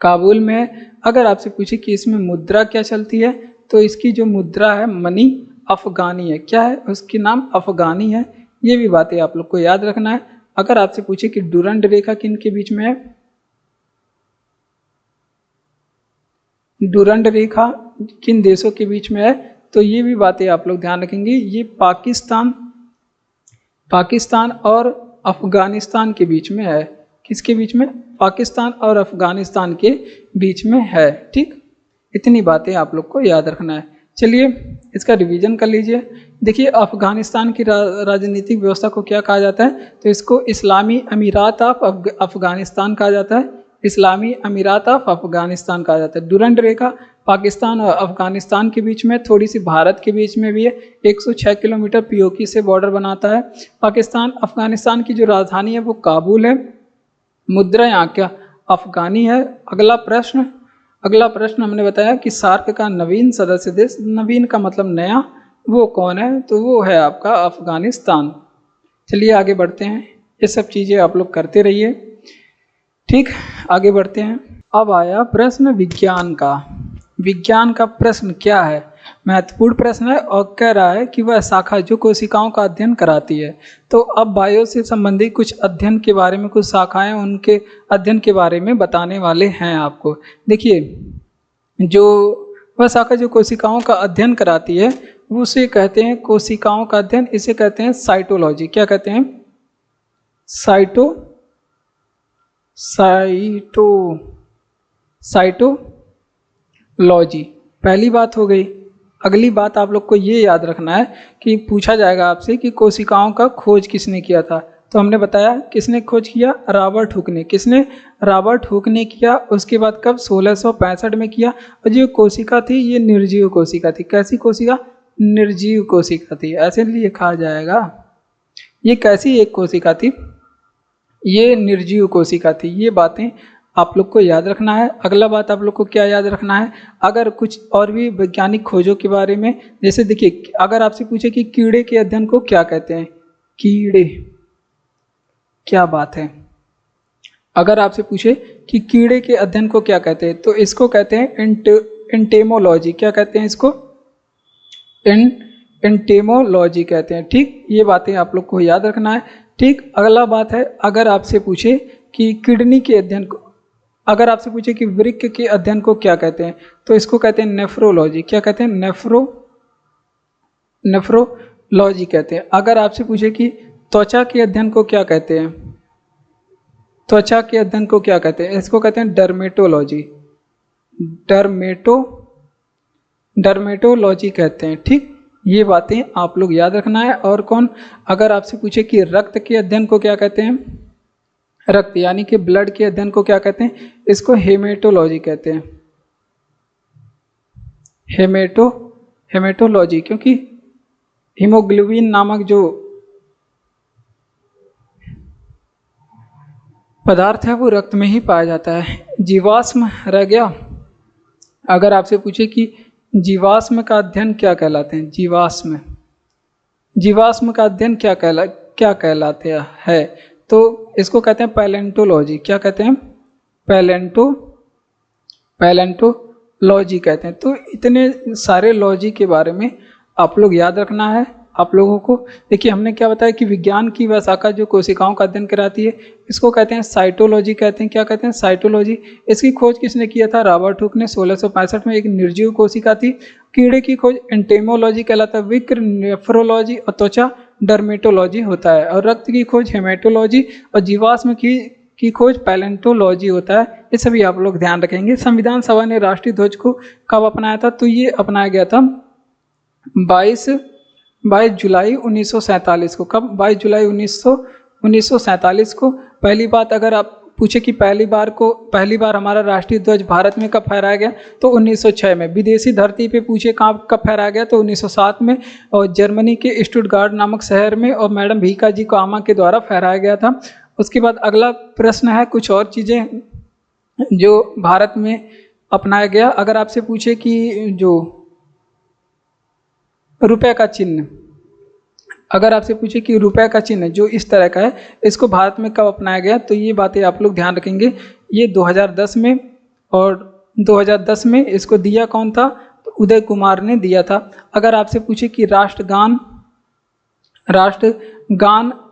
काबुल में है। अगर आपसे पूछे कि इसमें मुद्रा क्या चलती है, तो इसकी जो मुद्रा है मनी अफगानी है। क्या है, उसकी नाम अफगानी है। ये भी बातें आप लोग को याद रखना है। अगर आपसे पूछे कि डुरंड रेखा किन के बीच में है, डूरंड रेखा किन देशों के बीच में है, तो ये भी बातें आप लोग ध्यान रखेंगे। ये पाकिस्तान और अफगानिस्तान के बीच में है। किसके बीच में? पाकिस्तान और अफगानिस्तान के बीच में है। ठीक, इतनी बातें आप लोग को याद रखना है। चलिए इसका रिवीजन कर लीजिए। देखिए अफगानिस्तान की राजनीतिक व्यवस्था को क्या कहा जाता है, तो इसको इस्लामी अमीरात ऑफ अफगानिस्तान कहा जाता है। इस्लामी अमीरात ऑफ अफगानिस्तान कहा जाता है। डूरंड रेखा पाकिस्तान और अफगानिस्तान के बीच में, थोड़ी सी भारत के बीच में भी है। 106 किलोमीटर पीओके से बॉर्डर बनाता है। पाकिस्तान अफगानिस्तान की जो राजधानी है वो काबुल है। मुद्रा यहाँ क्या? अफगानी है। अगला प्रश्न हमने बताया कि सार्क का नवीन सदस्य देश, नवीन का मतलब नया, वो कौन है, तो वो है आपका अफगानिस्तान। चलिए आगे बढ़ते हैं, ये सब चीज़ें आप लोग करते रहिए। ठीक, आगे बढ़ते हैं। अब आया प्रश्न विज्ञान का। विज्ञान का प्रश्न क्या है? महत्वपूर्ण प्रश्न है और कह रहा है कि वह शाखा जो कोशिकाओं का अध्ययन कराती है। तो अब बायो से संबंधित कुछ अध्ययन के बारे में, कुछ शाखाएं उनके अध्ययन के बारे में बताने वाले हैं आपको। देखिए जो वह शाखा जो कोशिकाओं का अध्ययन कराती है उसे कहते हैं कोशिकाओं का अध्ययन, इसे कहते हैं साइटोलॉजी। क्या कहते हैं? साइटोलॉजी। पहली बात हो गई। अगली बात आप लोग को ये याद रखना है कि पूछा जाएगा आपसे कि कोशिकाओं का खोज किसने किया था। तो हमने बताया किसने खोज किया? रॉबर्ट हुक ने। किसने? रॉबर्ट हुक ने किया। उसके बाद कब? 1665 में किया। और जो कोशिका थी ये निर्जीव कोशिका थी। कैसी कोशिका? निर्जीव कोशिका थी, ऐसे लिखा जाएगा। ये कैसी एक कोशिका थी? ये निर्जीव कोशिका थी। ये बातें आप लोग को याद रखना है। अगला बात आप लोग को क्या याद रखना है? अगर कुछ और भी वैज्ञानिक खोजों के बारे में, जैसे देखिए अगर आपसे पूछे कि कीड़े के अध्ययन को क्या कहते हैं, कीड़े, क्या बात है, अगर आपसे पूछे कि कीड़े के अध्ययन को क्या कहते हैं, तो इसको कहते हैं एंटेमोलॉजी। क्या कहते हैं इसको? एंटेमोलॉजी कहते हैं। ठीक, ये बातें आप लोग को याद रखना है। ठीक, अगला बात है अगर आपसे पूछे कि किडनी के अध्ययन को, अगर आपसे पूछे कि वृक्क के अध्ययन को क्या कहते हैं, तो इसको कहते हैं नेफ्रोलॉजी। क्या कहते हैं? नेफ्रोलॉजी कहते हैं। अगर आपसे पूछे कि त्वचा के अध्ययन को क्या कहते हैं, त्वचा के अध्ययन को क्या कहते हैं, इसको कहते हैं डर्मेटोलॉजी। डर्मेटोलॉजी कहते हैं। ठीक, ये बातें आप लोग याद रखना है। और कौन? अगर आपसे पूछे कि रक्त के अध्ययन को क्या कहते हैं, रक्त यानी कि ब्लड के अध्ययन को क्या कहते हैं, इसको हेमेटोलॉजी कहते हैं। हेमेटोलॉजी, क्योंकि हीमोग्लोबिन नामक जो पदार्थ है वो रक्त में ही पाया जाता है। जीवाश्म रह गया। अगर आपसे पूछे कि जीवाश्म का अध्ययन क्या कहलाते हैं, जीवाश्म का अध्ययन क्या कहलाते हैं, तो इसको कहते हैं पैलेंटोलॉजी। क्या कहते हैं? पैलेंटोलॉजी कहते हैं। तो इतने सारे लॉजी के बारे में आप लोग याद रखना है आप लोगों को। देखिए हमने क्या बताया कि विज्ञान की वह शाखा जो कोशिकाओं का अध्ययन कराती है इसको कहते हैं साइटोलॉजी कहते हैं। क्या कहते हैं? साइटोलॉजी। इसकी खोज किसने किया था? रॉबर्ट हुक ने 1665 में। एक निर्जीव कोशिका थी। कीड़े की खोज एंटेमोलॉजी कहलाता है। विक्र नेफ्रोलॉजी और त्वचा डर्मेटोलॉजी होता है। और रक्त की खोज हेमेटोलॉजी और जीवाश्म की खोज पैलेंटोलॉजी होता है। ये सभी आप लोग ध्यान रखेंगे। संविधान सभा ने राष्ट्रीय ध्वज को कब अपनाया था? तो ये अपनाया गया था 22 जुलाई 1947 को। कब? 22 जुलाई 1947 को। पहली बात अगर आप पूछे कि पहली बार हमारा राष्ट्रीय ध्वज भारत में कब फहराया गया, तो 1906 में। विदेशी धरती पे पूछे कब फहराया गया, तो 1907 में। और जर्मनी के स्टुटगार्ट नामक शहर में और मैडम भीका जी कामा के द्वारा फहराया गया था। उसके बाद अगला प्रश्न है कुछ और चीज़ें जो भारत में अपनाया गया। अगर आपसे पूछे कि जो रुपए का चिन्ह, अगर आपसे पूछे कि रुपए का चिन्ह जो इस तरह का है इसको भारत में कब अपनाया गया, तो ये बातें आप लोग ध्यान रखेंगे। ये 2010 में, और 2010 में इसको दिया कौन था? तो उदय कुमार ने दिया था। अगर आपसे पूछे कि राष्ट्रगान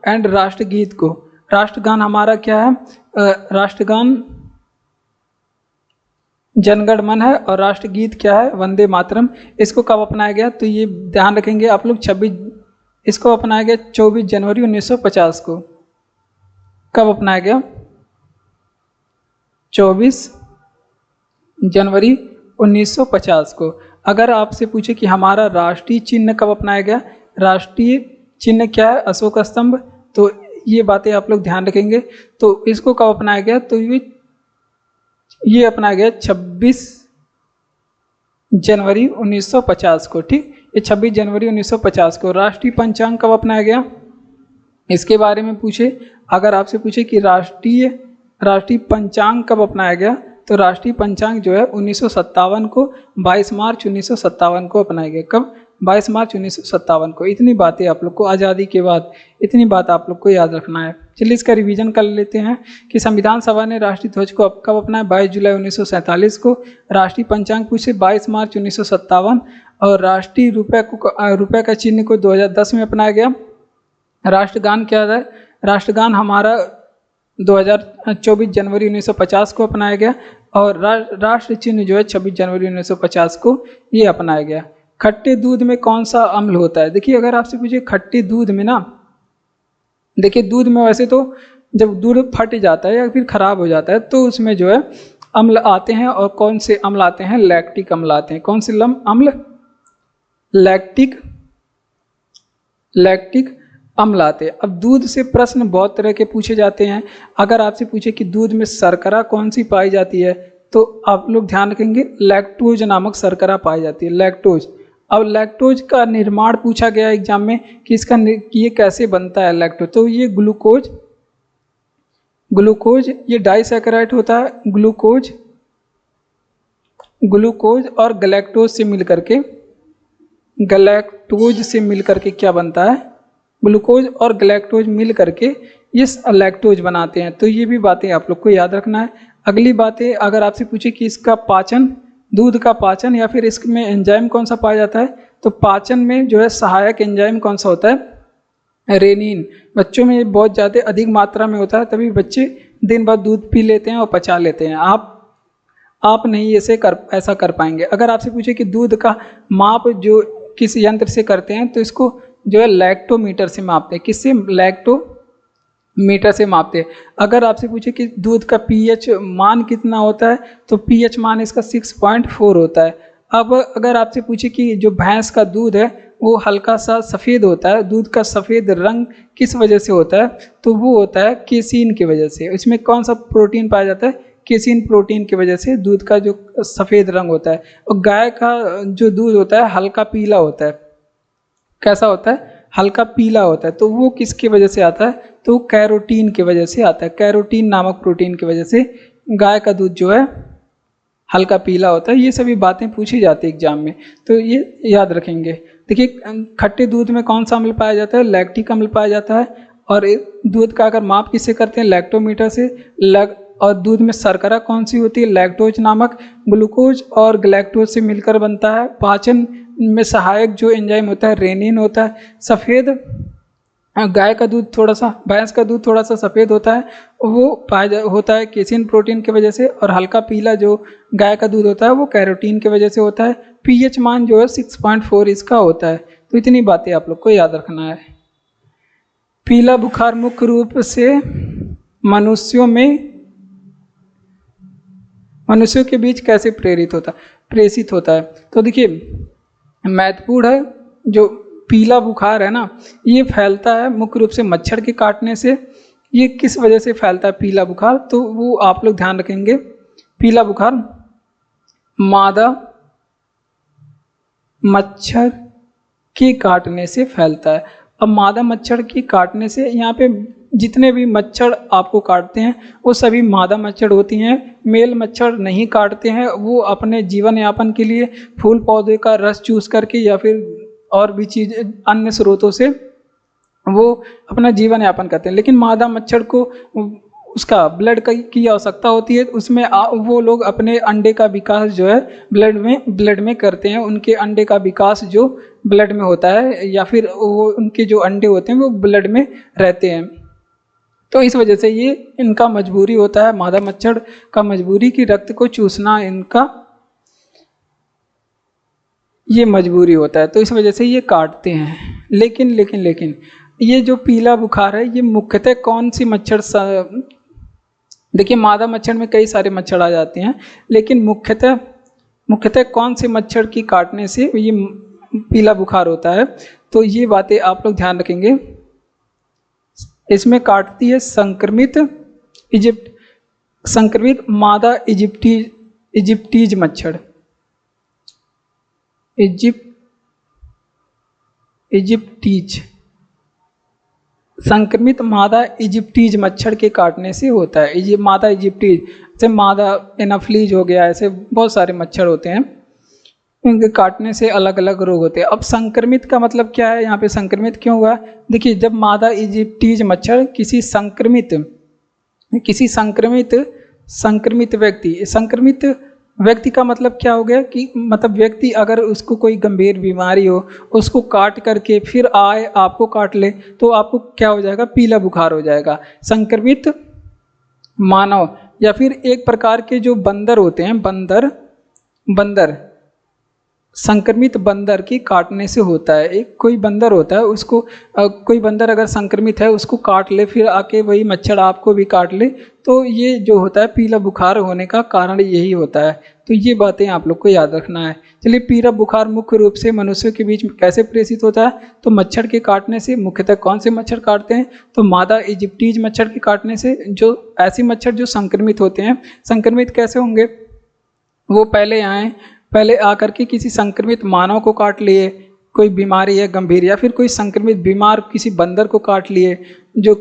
एंड राष्ट्रगीत को, राष्ट्रगान हमारा क्या है? जनगण मन है और राष्ट्रगीत क्या है, वंदे मातरम। इसको कब अपनाया गया, तो ये ध्यान रखेंगे आप लोग, 26 इसको अपनाया गया 24 जनवरी 1950 को। कब अपनाया गया, 24 जनवरी 1950 को। अगर आपसे पूछे कि हमारा राष्ट्रीय चिन्ह कब अपनाया गया, राष्ट्रीय चिन्ह क्या है, अशोक स्तंभ, तो ये बातें आप लोग ध्यान रखेंगे। तो इसको कब अपनाया गया, तो ये अपनाया गया 26 जनवरी 1950 को। ठीक, ये 26 जनवरी 1950 को। राष्ट्रीय पंचांग कब अपनाया गया, इसके बारे में पूछे, अगर आपसे पूछे कि राष्ट्रीय पंचांग कब अपनाया गया, तो राष्ट्रीय पंचांग जो है 1957 को, 22 मार्च 1957 को अपनाया गया। कब, 22 मार्च 1957 को। इतनी बातें आप लोग को आज़ादी के बाद, इतनी बात आप लोग को याद रखना है। चलिए इसका रिवीजन कर लेते हैं कि संविधान सभा ने राष्ट्रीय ध्वज को कब अपनाया, 22 जुलाई 1947 को। राष्ट्रीय पंचांग पूछे 22 मार्च 1957, और राष्ट्रीय रुपये का चिन्ह को 2010 में अपनाया गया। राष्ट्रगान क्या है, राष्ट्रगान हमारा 24 जनवरी 1950 को अपनाया गया, और राष्ट्र चिन्ह जो है 26 जनवरी 1950 को ये अपनाया गया। खट्टे दूध में कौन सा अम्ल होता है, देखिए अगर आपसे पूछे खट्टे दूध में ना, देखिए दूध में वैसे तो जब दूध फट जाता है या फिर खराब हो जाता है तो उसमें जो है अम्ल आते हैं, और कौन से अम्ल आते हैं, लैक्टिक अम्ल आते हैं। कौन से अम्ल, लैक्टिक अम्ल आते हैं। अब दूध से प्रश्न बहुत तरह के पूछे जाते हैं। अगर आपसे पूछे कि दूध में शर्करा कौन सी पाई जाती है, तो आप लोग ध्यान रखेंगे लैक्टोज नामक शर्करा पाई जाती है, लैक्टोज। अब लैक्टोज का निर्माण पूछा गया एग्जाम में कि ये कैसे बनता है लैक्टोज, तो ये ग्लूकोज ये डाइसैकेराइड होता है। ग्लूकोज और गैलेक्टोज से मिल करके क्या बनता है, ग्लूकोज और गैलेक्टोज मिल करके ये लैक्टोज बनाते हैं। तो ये भी बातें आप लोग को याद रखना है। अगली बातें, अगर आपसे पूछे कि इसका पाचन, दूध का पाचन या फिर इसमें एंजाइम कौन सा पाया जाता है, तो पाचन में जो है सहायक एंजाइम कौन सा होता है, रेनिन। बच्चों में बहुत ज़्यादा अधिक मात्रा में होता है, तभी बच्चे दिन भर दूध पी लेते हैं और पचा लेते हैं। आप नहीं ऐसा कर पाएंगे। अगर आपसे पूछे कि दूध का माप जो किस यंत्र से करते हैं, तो इसको जो है लैक्टोमीटर से मापते हैं। किससे, लैक्टोमीटर से मापते हैं। अगर आपसे पूछे कि दूध का पीएच मान कितना होता है, तो पीएच मान इसका 6.4 होता है। अब अगर आपसे पूछे कि जो भैंस का दूध है वो हल्का सा सफ़ेद होता है, दूध का सफ़ेद रंग किस वजह से होता है, तो वो होता है केसीन की वजह से। इसमें कौन सा प्रोटीन पाया जाता है, केसीन प्रोटीन की वजह से दूध का जो सफ़ेद रंग होता है। और गाय का जो दूध होता है हल्का पीला होता है। कैसा होता है, हल्का पीला होता है। तो वो किसकी वजह से आता है, तो कैरोटीन की वजह से आता है। कैरोटीन नामक प्रोटीन की वजह से गाय का दूध जो है हल्का पीला होता है। ये सभी बातें पूछी जाती है एग्जाम में, तो ये याद रखेंगे। देखिए खट्टे दूध में कौन सा अम्ल पाया जाता है, लैक्टिक अम्ल पाया जाता है। और दूध का अगर माप किससे करते हैं, लैक्टोमीटर से। और दूध में शर्करा कौन सी होती है, लैक्टोज नामक। ग्लूकोज और गैलेक्टोज से मिलकर बनता है। पाचन में सहायक जो एंजाइम होता है रेनिन होता है। सफ़ेद गाय का दूध थोड़ा सा, भैंस का दूध थोड़ा सा सफ़ेद होता है, वो होता है केसिन प्रोटीन की वजह से। और हल्का पीला जो गाय का दूध होता है वो कैरोटीन की वजह से होता है। पीएच मान जो है 6.4 इसका होता है। तो इतनी बातें आप लोग को याद रखना है। पीला बुखार मुख्य रूप से मनुष्यों के बीच कैसे प्रेषित होता है। तो देखिए महत्वपूर्ण है, जो पीला बुखार है ना, ये फैलता है मुख्य रूप से मच्छर के काटने से। ये किस वजह से फैलता है पीला बुखार, तो वो आप लोग ध्यान रखेंगे। पीला बुखार मादा मच्छर के काटने से फैलता है। अब मादा मच्छर के काटने से, यहाँ पे जितने भी मच्छर आपको काटते हैं वो सभी मादा मच्छर होती हैं। मेल मच्छर नहीं काटते हैं, वो अपने जीवन यापन के लिए फूल पौधे का रस चूस करके या फिर और भी चीज़ अन्य स्रोतों से वो अपना जीवन यापन करते हैं। लेकिन मादा मच्छर को उसका ब्लड की आवश्यकता होती है, उसमें वो लोग अपने अंडे का विकास जो है ब्लड में करते हैं। उनके अंडे का विकास जो ब्लड में होता है, या फिर वो उनके जो अंडे होते हैं वो ब्लड में रहते हैं। तो इस वजह से ये इनका मजबूरी होता है, मादा मच्छर का मजबूरी कि रक्त को चूसना इनका ये मजबूरी होता है, तो इस वजह से ये काटते हैं। लेकिन ये जो पीला बुखार है ये मुख्यतः कौन सी मच्छर देखिए मादा मच्छर में कई सारे मच्छर आ जाते हैं, लेकिन मुख्यतः कौन से मच्छर की काटने से ये पीला बुखार होता है, तो ये बातें आप लोग ध्यान रखेंगे। इसमें काटती है संक्रमित मादा इजिप्टीज मच्छर, इजिप्टीज संक्रमित मादा इजिप्टीज मच्छर के काटने से होता है। मादा इजिप्टीज जैसे मादा एनाफ्लीज हो गया, ऐसे बहुत सारे मच्छर होते हैं, उनके काटने से अलग अलग रोग होते हैं। अब संक्रमित का मतलब क्या है, यहाँ पे संक्रमित क्यों हुआ? देखिए जब मादा इजिप्टीज मच्छर किसी संक्रमित व्यक्ति का मतलब क्या हो गया कि मतलब व्यक्ति अगर उसको कोई गंभीर बीमारी हो, उसको काट करके फिर आए आपको काट ले, तो आपको क्या हो जाएगा? पीला बुखार हो जाएगा। संक्रमित मानव या फिर एक प्रकार के जो बंदर होते हैं, बंदर संक्रमित बंदर की काटने से होता है। एक कोई बंदर होता है, उसको कोई बंदर अगर संक्रमित है उसको काट ले, फिर आके वही मच्छर आपको भी काट ले, तो ये जो होता है पीला बुखार होने का कारण यही होता है। तो ये बातें आप लोग को याद रखना है। चलिए, पीला बुखार मुख्य रूप से मनुष्यों के बीच में कैसे प्रेषित होता है? तो मच्छर के काटने से। मुख्यतः कौन से मच्छर काटते हैं? तो मादा इजिप्टीज मच्छर के काटने से। जो ऐसे मच्छर जो संक्रमित होते हैं, संक्रमित कैसे होंगे? वो पहले आकर के किसी संक्रमित मानव को काट लिए, कोई बीमारी है गंभीर, या फिर कोई संक्रमित बीमार किसी बंदर को काट लिए जो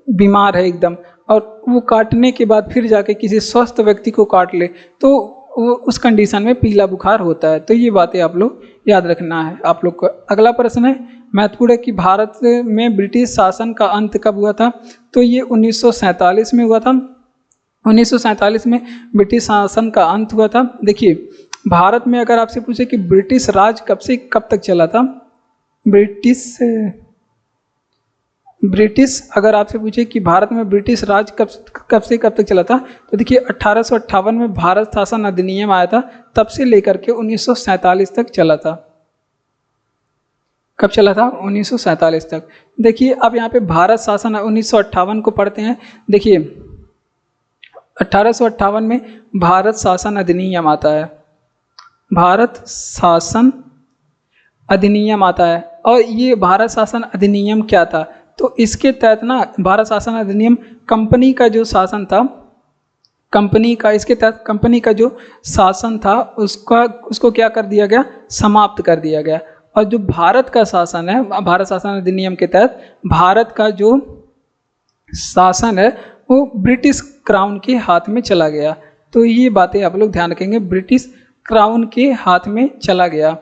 बीमार है एकदम, और वो काटने के बाद फिर जाके किसी स्वस्थ व्यक्ति को काट ले, तो वो उस कंडीशन में पीला बुखार होता है। तो ये बातें आप लोग याद रखना है आप लोग को। अगला प्रश्न है, महत्वपूर्ण है कि भारत में ब्रिटिश शासन का अंत कब हुआ था? तो ये 1947 में हुआ था। 1947 में ब्रिटिश शासन का अंत हुआ था। देखिए, भारत में अगर आपसे पूछे कि ब्रिटिश राज कब से कब तक चला था, ब्रिटिश अगर आपसे पूछे कि भारत में ब्रिटिश राज कब से कब तक चला था, तो देखिए 1858 में भारत शासन अधिनियम आया था, तब से लेकर के 1947 तक चला था। कब चला था? 1947 तक। देखिए अब यहाँ पे भारत शासन 1958 को पढ़ते हैं। देखिए 1858 में भारत शासन अधिनियम आता है, भारत शासन अधिनियम आता है। और ये भारत शासन अधिनियम क्या था? तो इसके तहत ना, भारत शासन अधिनियम कंपनी का जो शासन था, इसके तहत कंपनी का जो शासन था उसको क्या कर दिया गया? समाप्त कर दिया गया। और जो भारत का शासन है, भारत शासन अधिनियम के तहत भारत का जो शासन है वो ब्रिटिश क्राउन के हाथ में चला गया। तो ये बातें आप लोग ध्यान रखेंगे, ब्रिटिश क्राउन के हाथ में चला गया।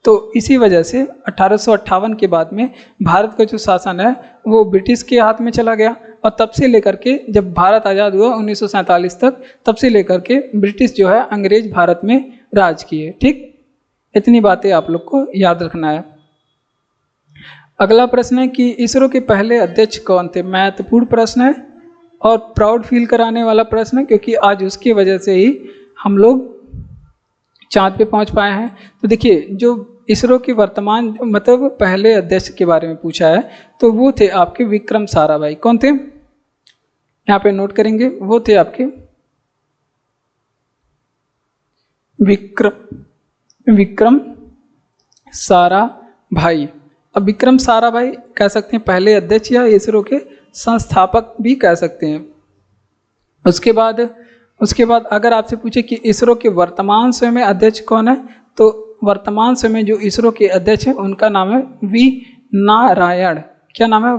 तो इसी वजह से 1858 के बाद में भारत का जो शासन है वो ब्रिटिश के हाथ में चला गया, और तब से लेकर के जब भारत आज़ाद हुआ 1947 तक, तब से लेकर के ब्रिटिश जो है अंग्रेज भारत में राज किए। ठीक, इतनी बातें आप लोग को याद रखना है। अगला प्रश्न है कि इसरो के पहले अध्यक्ष कौन थे? महत्वपूर्ण प्रश्न है और प्राउड फील कराने वाला प्रश्न है, क्योंकि आज उसकी वजह से ही हम लोग चांद पे पहुंच पाए हैं। तो देखिए, जो इसरो के वर्तमान मतलब पहले अध्यक्ष के बारे में पूछा है, तो वो थे आपके विक्रम साराभाई। कौन थे? यहाँ पे नोट करेंगे, वो थे आपके विक्रम साराभाई। अब विक्रम साराभाई कह सकते हैं पहले अध्यक्ष, या इसरो के संस्थापक भी कह सकते हैं। उसके बाद अगर आपसे पूछे कि इसरो के वर्तमान समय में अध्यक्ष कौन है, तो वर्तमान समय जो इसरो के अध्यक्ष हैं उनका नाम है वी नारायण। क्या नाम है?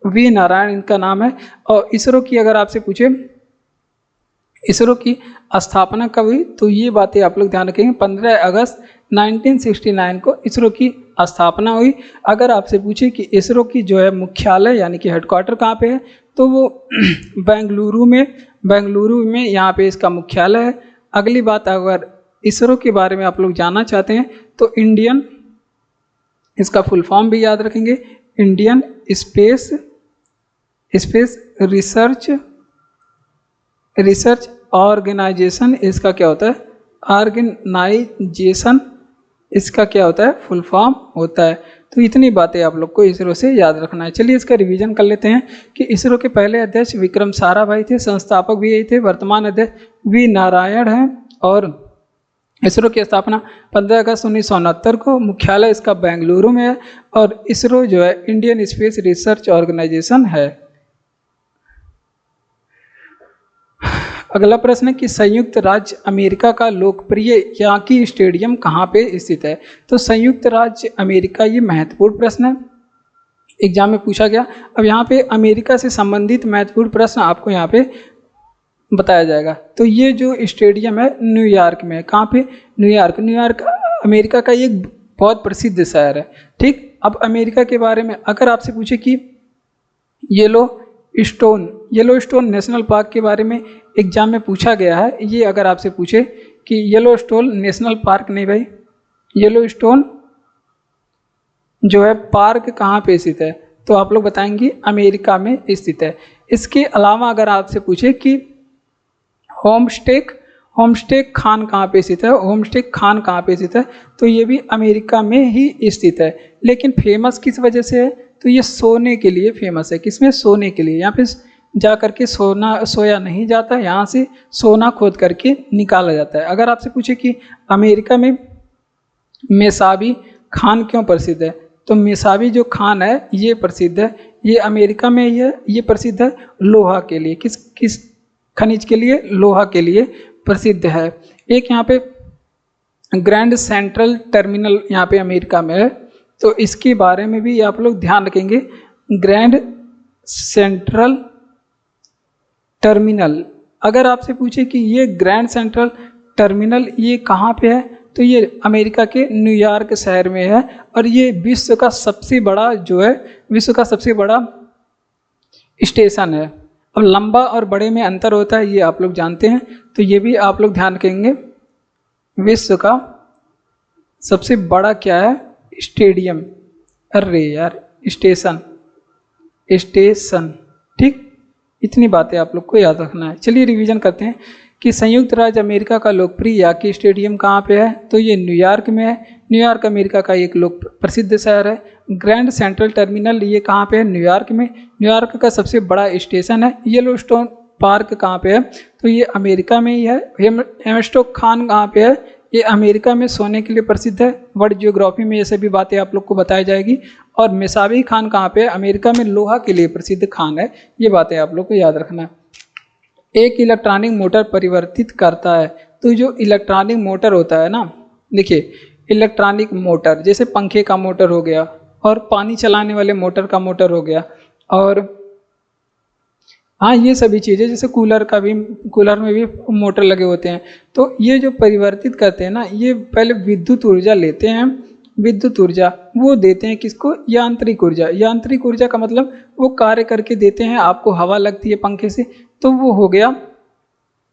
वी नारायण इनका नाम है। और इसरो की अगर आपसे पूछे इसरो की स्थापना कब हुई, तो ये बातें आप लोग ध्यान रखेंगे, 15 अगस्त 1969 को इसरो की स्थापना हुई। अगर आपसे पूछे कि इसरो की जो है मुख्यालय यानी कि हेडक्वार्टर कहाँ पे है, तो वो बेंगलुरु में यहाँ पे इसका मुख्यालय है। अगली बात, अगर इसरो के बारे में आप लोग जानना चाहते हैं तो इंडियन, इसका फुल फॉर्म भी याद रखेंगे, Indian space space research organisation, इसका क्या होता है? ऑर्गेनाइजेशन, इसका क्या होता है? फुल फॉर्म होता है। तो इतनी बातें आप लोग को इसरो से याद रखना है। चलिए इसका रिवीजन कर लेते हैं कि इसरो के पहले अध्यक्ष विक्रम साराभाई थे, संस्थापक भी यही थे, वर्तमान अध्यक्ष वी नारायण हैं और इसरो की स्थापना 15 अगस्त 1969 को, मुख्यालय इसका बेंगलुरु में है और इसरो जो है इंडियन स्पेस रिसर्च ऑर्गेनाइजेशन है। अगला प्रश्न है कि संयुक्त राज्य अमेरिका का लोकप्रिय याकी स्टेडियम कहाँ पे स्थित है? तो संयुक्त राज्य अमेरिका, ये महत्वपूर्ण प्रश्न है, एग्जाम में पूछा गया। अब यहाँ पे अमेरिका से संबंधित महत्वपूर्ण प्रश्न आपको यहाँ पे बताया जाएगा। तो ये जो स्टेडियम है न्यूयॉर्क में है। कहाँ पे? न्यूयॉर्क अमेरिका का एक बहुत प्रसिद्ध शहर है। ठीक, अब अमेरिका के बारे में अगर आपसे पूछे कि येलो स्टोन नेशनल पार्क के बारे में एग्जाम में पूछा गया है। ये अगर आपसे पूछे कि येलो स्टोन नेशनल पार्क, नहीं भाई, येलो स्टोन जो है पार्क कहाँ पे स्थित है, तो आप लोग बताएंगे अमेरिका में स्थित है। इसके अलावा अगर आपसे पूछे कि होमस्टे खान कहाँ पे स्थित है, होमस्टे खान कहाँ पे स्थित है, तो ये भी अमेरिका में ही स्थित है। लेकिन फेमस किस वजह से है? तो ये सोने के लिए फेमस है। किसमें? सोने के लिए। यहाँ पे जा करके सोया नहीं जाता, यहाँ से सोना खोद करके निकाला जाता है। अगर आपसे पूछे कि अमेरिका में मेसाबी खान क्यों प्रसिद्ध है, तो मेसाबी जो खान है ये प्रसिद्ध है, ये अमेरिका में ही है, ये प्रसिद्ध है लोहा के लिए। किस खनिज के लिए? लोहा के लिए प्रसिद्ध है। एक यहाँ पे ग्रैंड सेंट्रल टर्मिनल यहाँ पे अमेरिका में है, तो इसके बारे में भी आप लोग ध्यान रखेंगे। ग्रैंड सेंट्रल टर्मिनल, अगर आपसे पूछे कि ये ग्रैंड सेंट्रल टर्मिनल ये कहाँ पे है, तो ये अमेरिका के न्यूयॉर्क शहर में है और ये विश्व का सबसे बड़ा स्टेशन है। अब लंबा और बड़े में अंतर होता है, ये आप लोग जानते हैं, तो ये भी आप लोग ध्यान रखेंगे। विश्व का सबसे बड़ा क्या है? स्टेडियम, अरे यार स्टेशन। ठीक, इतनी बातें आप लोग को याद रखना है। चलिए रिवीजन करते हैं कि संयुक्त राज्य अमेरिका का लोकप्रिय याकी स्टेडियम कहाँ पे है, तो ये न्यूयॉर्क में है। न्यूयॉर्क अमेरिका का एक प्रसिद्ध शहर है। ग्रैंड सेंट्रल टर्मिनल ये कहाँ पे है? न्यूयॉर्क में। न्यूयॉर्क का सबसे बड़ा स्टेशन है। येलो स्टोन पार्क कहाँ पे है, तो ये अमेरिका में ही है। हेमस्टे खान कहाँ पे है, ये अमेरिका में सोने के लिए प्रसिद्ध है। वर्ल्ड जियोग्राफी में ये सभी बातें आप लोग को बताई जाएगी। और मेसाबी खान कहाँ पे है? अमेरिका में लोहा के लिए प्रसिद्ध खान है। ये बातें आप लोग को याद रखना है। एक इलेक्ट्रॉनिक मोटर परिवर्तित करता है, तो जो इलेक्ट्रॉनिक मोटर होता है ना, देखिए इलेक्ट्रॉनिक मोटर जैसे पंखे का मोटर हो गया और पानी चलाने वाले मोटर का मोटर हो गया, और हाँ ये सभी चीज़ें, जैसे कूलर में भी मोटर लगे होते हैं। तो ये जो परिवर्तित करते हैं ना, ये पहले विद्युत ऊर्जा लेते हैं, विद्युत ऊर्जा वो देते हैं किसको? यांत्रिक ऊर्जा। यांत्रिक ऊर्जा का मतलब वो कार्य करके देते हैं, आपको हवा लगती है पंखे से, तो वो हो गया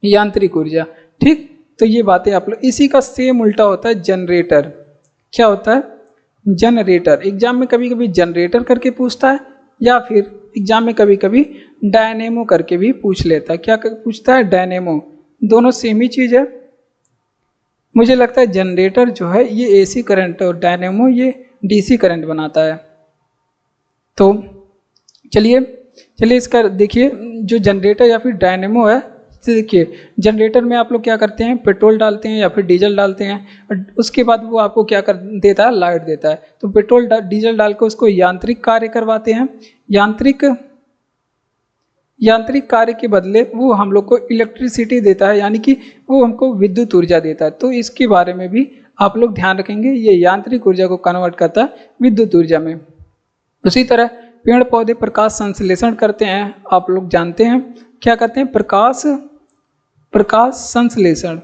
यांत्रिक ऊर्जा। ठीक, तो ये बातें आप लोग, इसी का सेम उल्टा होता है जनरेटर। क्या होता है? जनरेटर। एग्जाम में कभी कभी जनरेटर करके पूछता है, या फिर एग्जाम में कभी कभी डायनेमो करके भी पूछ लेता है। क्या पूछता है? डायनेमो। दोनों सेम ही चीज़ है। मुझे लगता है जनरेटर जो है ये एसी करंट और डायनेमो ये डीसी करंट बनाता है। तो चलिए इसका देखिए, जो जनरेटर या फिर डायनेमो है, देखिए जनरेटर में आप लोग क्या करते हैं? पेट्रोल डालते हैं या फिर डीजल डालते हैं, और उसके बाद वो आपको क्या कर देता है? लाइट देता है। तो पेट्रोल डीजल डाल के उसको यांत्रिक कार्य करवाते हैं। यांत्रिक कार्य के बदले वो हम लोग को इलेक्ट्रिसिटी देता है, यानी कि वो हमको विद्युत ऊर्जा देता है। तो इसके बारे में भी आप लोग ध्यान रखेंगे, ये यांत्रिक ऊर्जा को कन्वर्ट करता है विद्युत ऊर्जा में। उसी तरह पेड़ पौधे प्रकाश संश्लेषण करते हैं, आप लोग जानते हैं क्या करते हैं? प्रकाश संश्लेषण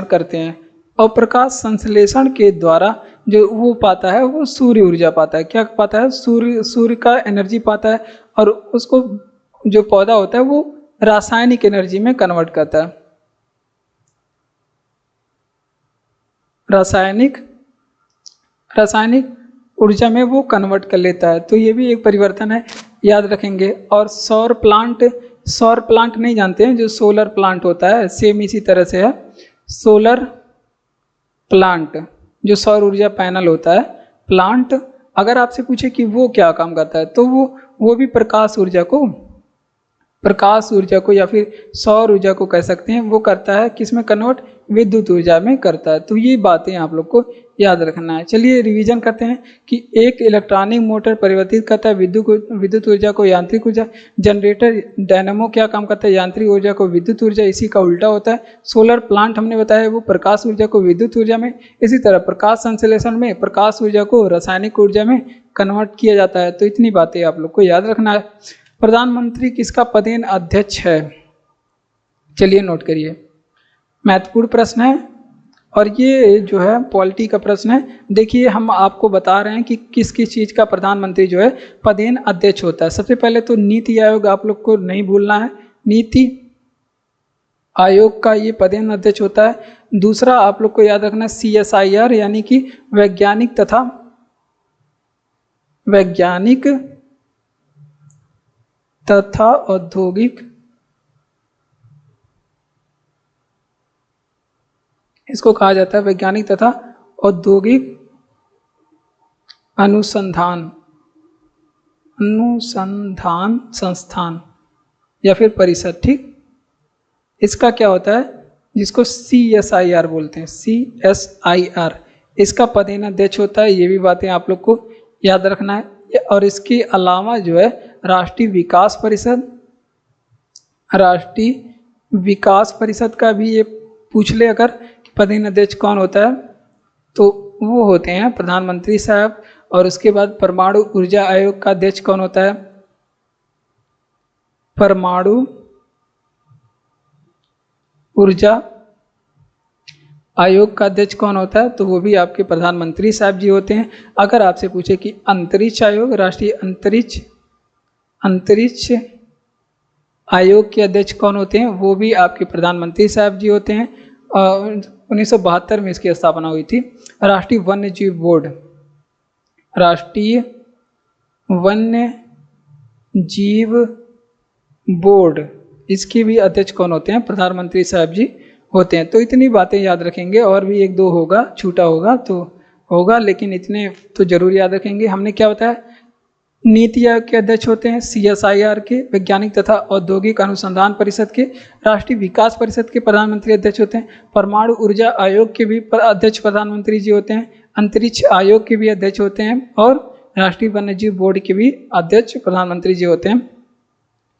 करते हैं, और प्रकाश संश्लेषण के द्वारा जो वो पाता है वो सूर्य ऊर्जा पाता है। क्या पाता है? सूर्य का एनर्जी पाता है, और उसको जो पौधा होता है वो रासायनिक एनर्जी में कन्वर्ट करता है। रासायनिक ऊर्जा में वो कन्वर्ट कर लेता है। तो ये भी एक परिवर्तन है, याद रखेंगे। और सौर प्लांट नहीं जानते हैं, जो सोलर प्लांट होता है सेम इसी तरह से है। सोलर प्लांट जो सौर ऊर्जा पैनल होता है, प्लांट, अगर आपसे पूछे कि वो क्या काम करता है तो वो भी प्रकाश ऊर्जा को या फिर सौर ऊर्जा को कह सकते हैं, वो करता है किस में कन्वर्ट, विद्युत ऊर्जा में करता है। तो ये बातें आप लोग को याद रखना है। चलिए रिवीजन करते हैं कि एक इलेक्ट्रॉनिक मोटर परिवर्तित करता है विद्युत ऊर्जा को यांत्रिक ऊर्जा। जनरेटर डायनामो क्या काम करता है, यांत्रिक ऊर्जा को विद्युत ऊर्जा, इसी का उल्टा होता है। सोलर प्लांट हमने बताया वो प्रकाश ऊर्जा को विद्युत ऊर्जा में, इसी तरह प्रकाश संश्लेषण में प्रकाश ऊर्जा को रासायनिक ऊर्जा में कन्वर्ट किया जाता है। तो इतनी बातें आप लोग को याद रखना है। प्रधानमंत्री किसका पदेन अध्यक्ष है, चलिए नोट करिए, महत्वपूर्ण प्रश्न है और ये जो है पॉलिटी का प्रश्न है। देखिए हम आपको बता रहे हैं कि किस किस चीज़ का प्रधानमंत्री जो है पदेन अध्यक्ष होता है। सबसे पहले तो नीति आयोग आप लोग को नहीं भूलना है, नीति आयोग का ये पदेन अध्यक्ष होता है। दूसरा आप लोग को याद रखना है CSIR यानी कि वैज्ञानिक तथा औद्योगिक, इसको कहा जाता है वैज्ञानिक तथा औद्योगिक अनुसंधान संस्थान या फिर परिषद। ठीक, इसका क्या होता है, जिसको CSIR बोलते हैं, CSIR, इसका पदेन अध्यक्ष होता है। ये भी बातें आप लोग को याद रखना है। और इसके अलावा जो है राष्ट्रीय विकास परिषद का भी ये पूछ ले अगर पदेन अध्यक्ष कौन होता है, तो वो होते हैं प्रधानमंत्री साहब। और उसके बाद परमाणु ऊर्जा आयोग का अध्यक्ष कौन होता है, परमाणु ऊर्जा आयोग का अध्यक्ष कौन होता है, तो वो भी आपके प्रधानमंत्री साहब जी होते हैं। अगर आपसे पूछे कि अंतरिक्ष आयोग, राष्ट्रीय अंतरिक्ष आयोग के अध्यक्ष कौन होते हैं, वो भी आपके प्रधानमंत्री साहब जी होते हैं। 1972 में इसकी स्थापना हुई थी। राष्ट्रीय वन्य जीव बोर्ड, इसके भी अध्यक्ष कौन होते हैं, प्रधानमंत्री साहब जी होते हैं। तो इतनी बातें याद रखेंगे, और भी एक दो होगा, छूटा होगा तो होगा, लेकिन इतने तो जरूर याद रखेंगे। हमने क्या बताया, नीति आयोग के अध्यक्ष होते हैं, CSIR के, वैज्ञानिक तथा औद्योगिक अनुसंधान परिषद के, राष्ट्रीय विकास परिषद के प्रधानमंत्री अध्यक्ष होते हैं, परमाणु ऊर्जा आयोग के भी अध्यक्ष प्रधानमंत्री जी होते हैं, अंतरिक्ष आयोग के भी अध्यक्ष होते हैं, और राष्ट्रीय वन्यजीव बोर्ड के भी अध्यक्ष प्रधानमंत्री जी होते हैं।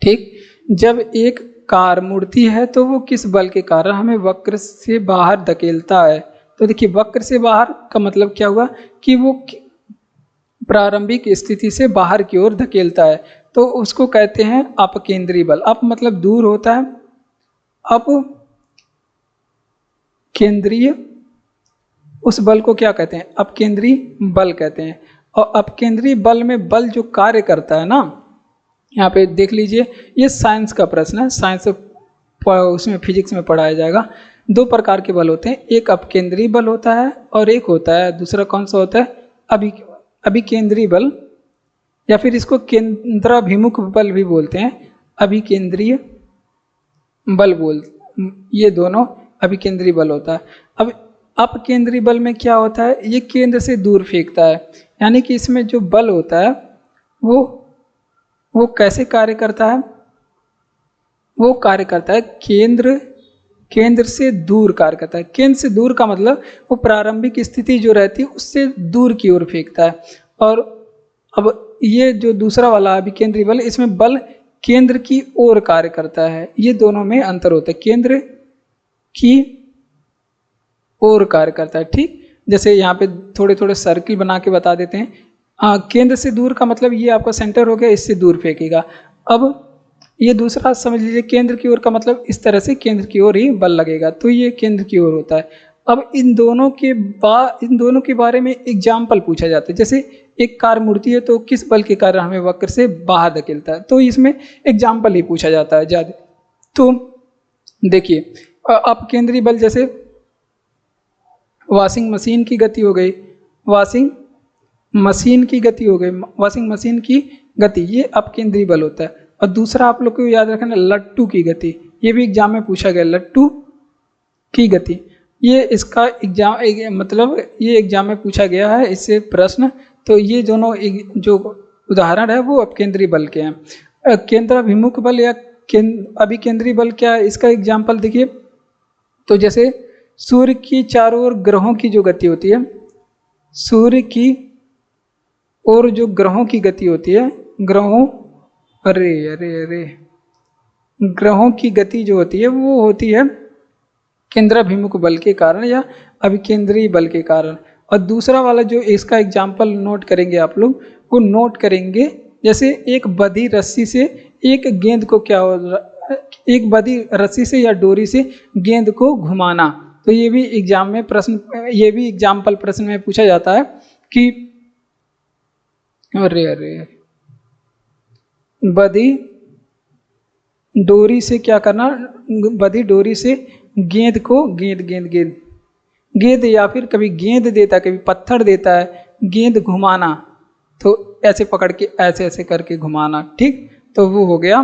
ठीक, जब एक कार मुड़ती है तो वो किस बल के कारण हमें वक्र से बाहर धकेलता है। तो देखिए वक्र से बाहर का मतलब क्या हुआ कि वो प्रारंभिक स्थिति से बाहर की ओर धकेलता है, तो उसको कहते हैं अपकेंद्री बल। अप मतलब दूर होता है, अपकेंद्रीय, उस बल को क्या कहते हैं, अपकेंद्री बल कहते हैं। और अपकेंद्री बल में बल जो कार्य करता है ना, यहाँ पे देख लीजिए, ये साइंस का प्रश्न है, साइंस उसमें फिजिक्स में पढ़ाया जाएगा। दो प्रकार के बल होते हैं, एक अपकेंद्री बल होता है और एक होता है दूसरा कौन सा होता है, अभिकेंद्री बल, या फिर इसको केंद्राभिमुख बल भी बोलते हैं, अभिकेंद्रीय बल ये दोनों अभिकेंद्री बल होता है। अब अपकेंद्री बल में क्या होता है, ये केंद्र से दूर फेंकता है, यानी कि इसमें जो बल होता है वो कैसे कार्य करता है, वो कार्य करता है केंद्र से दूर कार्य करता है। केंद्र से दूर का मतलब वो प्रारंभिक स्थिति जो रहती है उससे दूर की ओर फेंकता है। और अब ये जो दूसरा वाला अभिकेंद्री बल, इसमें बल केंद्र की ओर कार्य करता है। ये दोनों में अंतर होता है, केंद्र की ओर कार्य करता है। ठीक, जैसे यहाँ पे थोड़े थोड़े सर्किल बना के बता देते हैं। केंद्र से दूर का मतलब ये आपका सेंटर हो गया, इससे दूर फेंकेगा। अब ये दूसरा समझ लीजिए, केंद्र की ओर का मतलब इस तरह से केंद्र की ओर ही बल लगेगा, तो ये केंद्र की ओर होता है। अब इन दोनों के बारे में एग्जाम्पल पूछा जाता है। जैसे एक कार मुड़ती है तो किस बल के कारण हमें वक्र से बाहर धकेलता है, तो इसमें एग्जाम्पल ही पूछा जाता है ज़्यादा। तो देखिए अपकेंद्री बल, जैसे वॉशिंग मशीन की गति हो गई, वॉशिंग मशीन की गति हो गई, वॉशिंग मशीन की गति, ये अपकेंद्री बल होता है। और दूसरा आप लोग को याद रखना लट्टू की गति, ये भी एग्जाम में पूछा गया, लट्टू की गति, ये इसका एग्जाम मतलब ये एग्जाम में पूछा गया है इससे प्रश्न। तो ये दोनों जो उदाहरण है वो अपकेंद्री बल के हैं। केंद्राभिमुख बल या अभिकेंद्री बल क्या है, इसका एग्जाम्पल देखिए। तो जैसे सूर्य की चारों ओर ग्रहों की जो गति होती है, सूर्य की और जो ग्रहों की गति होती है, ग्रहों ग्रहों की गति जो होती है वो होती है केंद्राभिमुख बल के कारण या अभिकेंद्रीय बल के कारण। और दूसरा वाला जो इसका एग्जाम्पल नोट करेंगे आप लोग, वो नोट करेंगे जैसे एक बधी रस्सी से एक गेंद को क्या हो, एक बधी रस्सी से या डोरी से गेंद को घुमाना। तो ये भी एग्जाम में प्रश्न, ये भी एग्जाम्पल प्रश्न में पूछा जाता है कि बधी डोरी से क्या करना, बधी डोरी से गेंद को गेंद या फिर कभी गेंद देता है, कभी पत्थर देता है, गेंद घुमाना, तो ऐसे पकड़ के ऐसे ऐसे करके घुमाना, ठीक। तो वो हो गया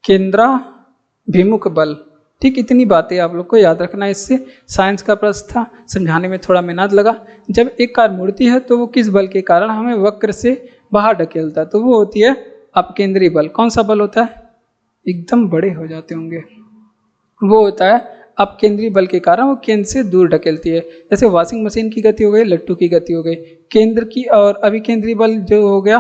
केंद्राभिमुख बल, ठीक। इतनी बातें आप लोग को याद रखना है। इससे साइंस का प्रश्न था, समझाने में थोड़ा मेहनत लगा। जब एक कार मुड़ती है तो वो किस बल के कारण हमें वक्र से बाहर ढकेलता है, तो वो होती है अपकेंद्री बल। कौन सा बल होता है, एकदम बड़े हो जाते होंगे, वो होता है अपकेंद्री बल के कारण वो केंद्र से दूर ढकेलती है। जैसे वॉशिंग मशीन की गति हो गई, लट्टू की गति हो गई। केंद्र की और अभिकेंद्री बल जो हो गया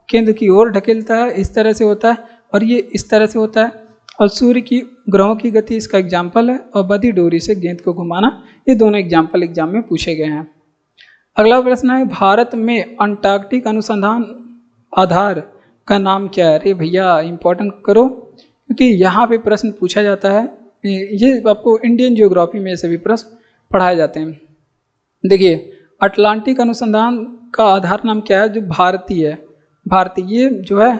केंद्र की ओर ढकेलता है, इस तरह से होता है, और ये इस तरह से होता है। और सूर्य की ग्रहों की गति इसका एग्जाम्पल है, और बधी डोरी से गेंद को घुमाना, ये दोनों एग्जाम्पल एग्जाम में पूछे गए हैं। अगला प्रश्न है, भारत में अंटार्कटिक अनुसंधान आधार का नाम क्या है। अरे भैया इंपॉर्टेंट करो, क्योंकि यहाँ पे प्रश्न पूछा जाता है। ये आपको इंडियन ज्योग्राफी में सभी प्रश्न पढ़ाए जाते हैं। देखिए अटलांटिक अनुसंधान का आधार नाम क्या है, जो भारतीय है, भारतीय, ये जो है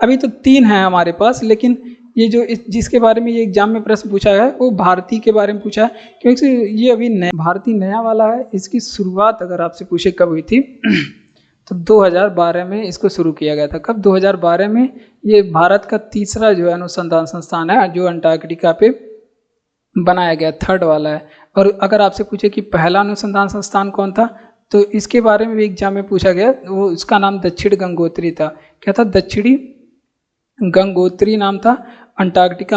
अभी तो 3 है हमारे पास, लेकिन ये जो जिसके बारे में ये एग्जाम में प्रश्न पूछा है वो भारतीय के बारे में पूछा है, क्योंकि ये अभी भारतीय नया वाला है। इसकी शुरुआत अगर आपसे पूछे कब हुई थी तो 2012 में इसको शुरू किया गया था। कब, 2012 में। ये भारत का तीसरा जो है अनुसंधान संस्थान है जो अंटार्कटिका पे बनाया गया, 3rd वाला है। और अगर आपसे पूछे कि पहला अनुसंधान संस्थान कौन था, तो इसके बारे में भी एग्जाम में पूछा गया, वो उसका नाम दक्षिण गंगोत्री था। क्या था, दक्षिणी गंगोत्री नाम था। अंटार्कटिक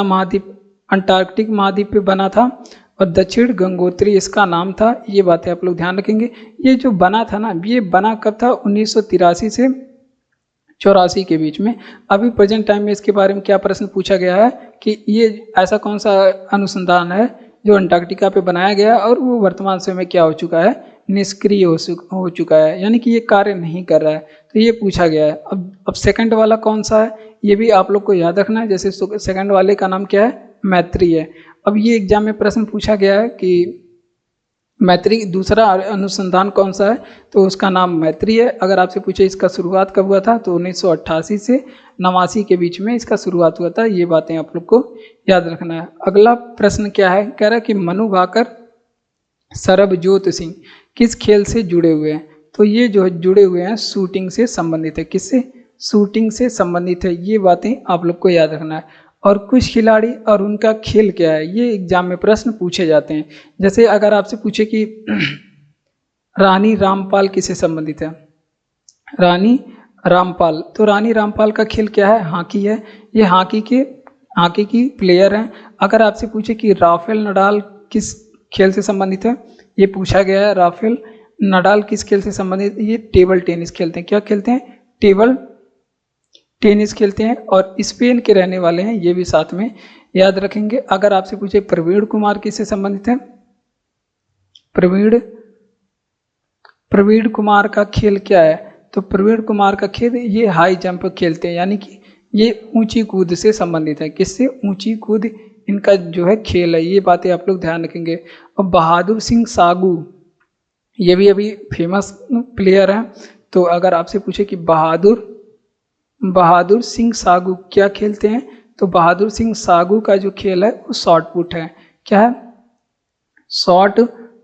महाद्वीप पे बना था, और दक्षिण गंगोत्री इसका नाम था। ये बातें आप लोग ध्यान रखेंगे। ये जो बना था ना, ये बना कब था, 1983 से 84 के बीच में। अभी प्रेजेंट टाइम में इसके बारे में क्या प्रश्न पूछा गया है कि ये ऐसा कौन सा अनुसंधान है जो अंटार्कटिका पे बनाया गया और वो वर्तमान समय में क्या हो चुका है, निष्क्रिय हो चुका है, यानी कि ये कार्य नहीं कर रहा है। तो ये पूछा गया है। अब सेकंड वाला कौन सा है, ये भी आप लोग को याद रखना है। जैसे सेकंड वाले का नाम क्या है, मैत्री है। अब ये एग्जाम में प्रश्न पूछा गया है कि मैत्री दूसरा अनुसंधान कौन सा है, तो उसका नाम मैत्री है। अगर आपसे पूछे इसका शुरुआत कब हुआ था, तो 1988 से 89 के बीच में इसका शुरुआत हुआ था। ये बातें आप लोग को याद रखना है। अगला प्रश्न क्या है, कह रहा है कि मनु भाकर सरबजोत सिंह किस खेल से जुड़े हुए हैं। तो ये जो जुड़े हुए हैं शूटिंग से संबंधित है। किससे, शूटिंग से संबंधित है। ये बातें आप लोग को याद रखना है। और कुछ खिलाड़ी और उनका खेल क्या है, ये एग्जाम में प्रश्न पूछे जाते हैं। जैसे अगर आपसे पूछे कि रानी रामपाल किससे संबंधित है, रानी रामपाल, तो रानी रामपाल का खेल क्या है, हॉकी है। ये हॉकी की प्लेयर हैं। अगर आपसे पूछे कि राफेल नडाल किस खेल से संबंधित है, ये पूछा गया है। राफेल नडाल किस खेल से संबंधित, ये टेबल टेनिस खेलते हैं। क्या खेलते हैं, टेबल टेनिस खेलते हैं, और स्पेन के रहने वाले हैं। ये भी साथ में याद रखेंगे। अगर आपसे पूछे प्रवीण कुमार किससे संबंधित है, प्रवीण कुमार का खेल क्या है, तो प्रवीण कुमार का खेल ये हाई जंप खेलते हैं, यानी कि ये ऊंची कूद से संबंधित है। किससे, ऊंची कूद इनका जो है खेल है। ये बातें आप लोग ध्यान रखेंगे। और बहादुर सिंह सागू, ये भी अभी फेमस प्लेयर हैं। तो अगर आपसे पूछे कि बहादुर सिंह सागू क्या खेलते हैं, तो बहादुर सिंह सागू का जो खेल है वो शॉर्ट पुट है। क्या है, शॉर्ट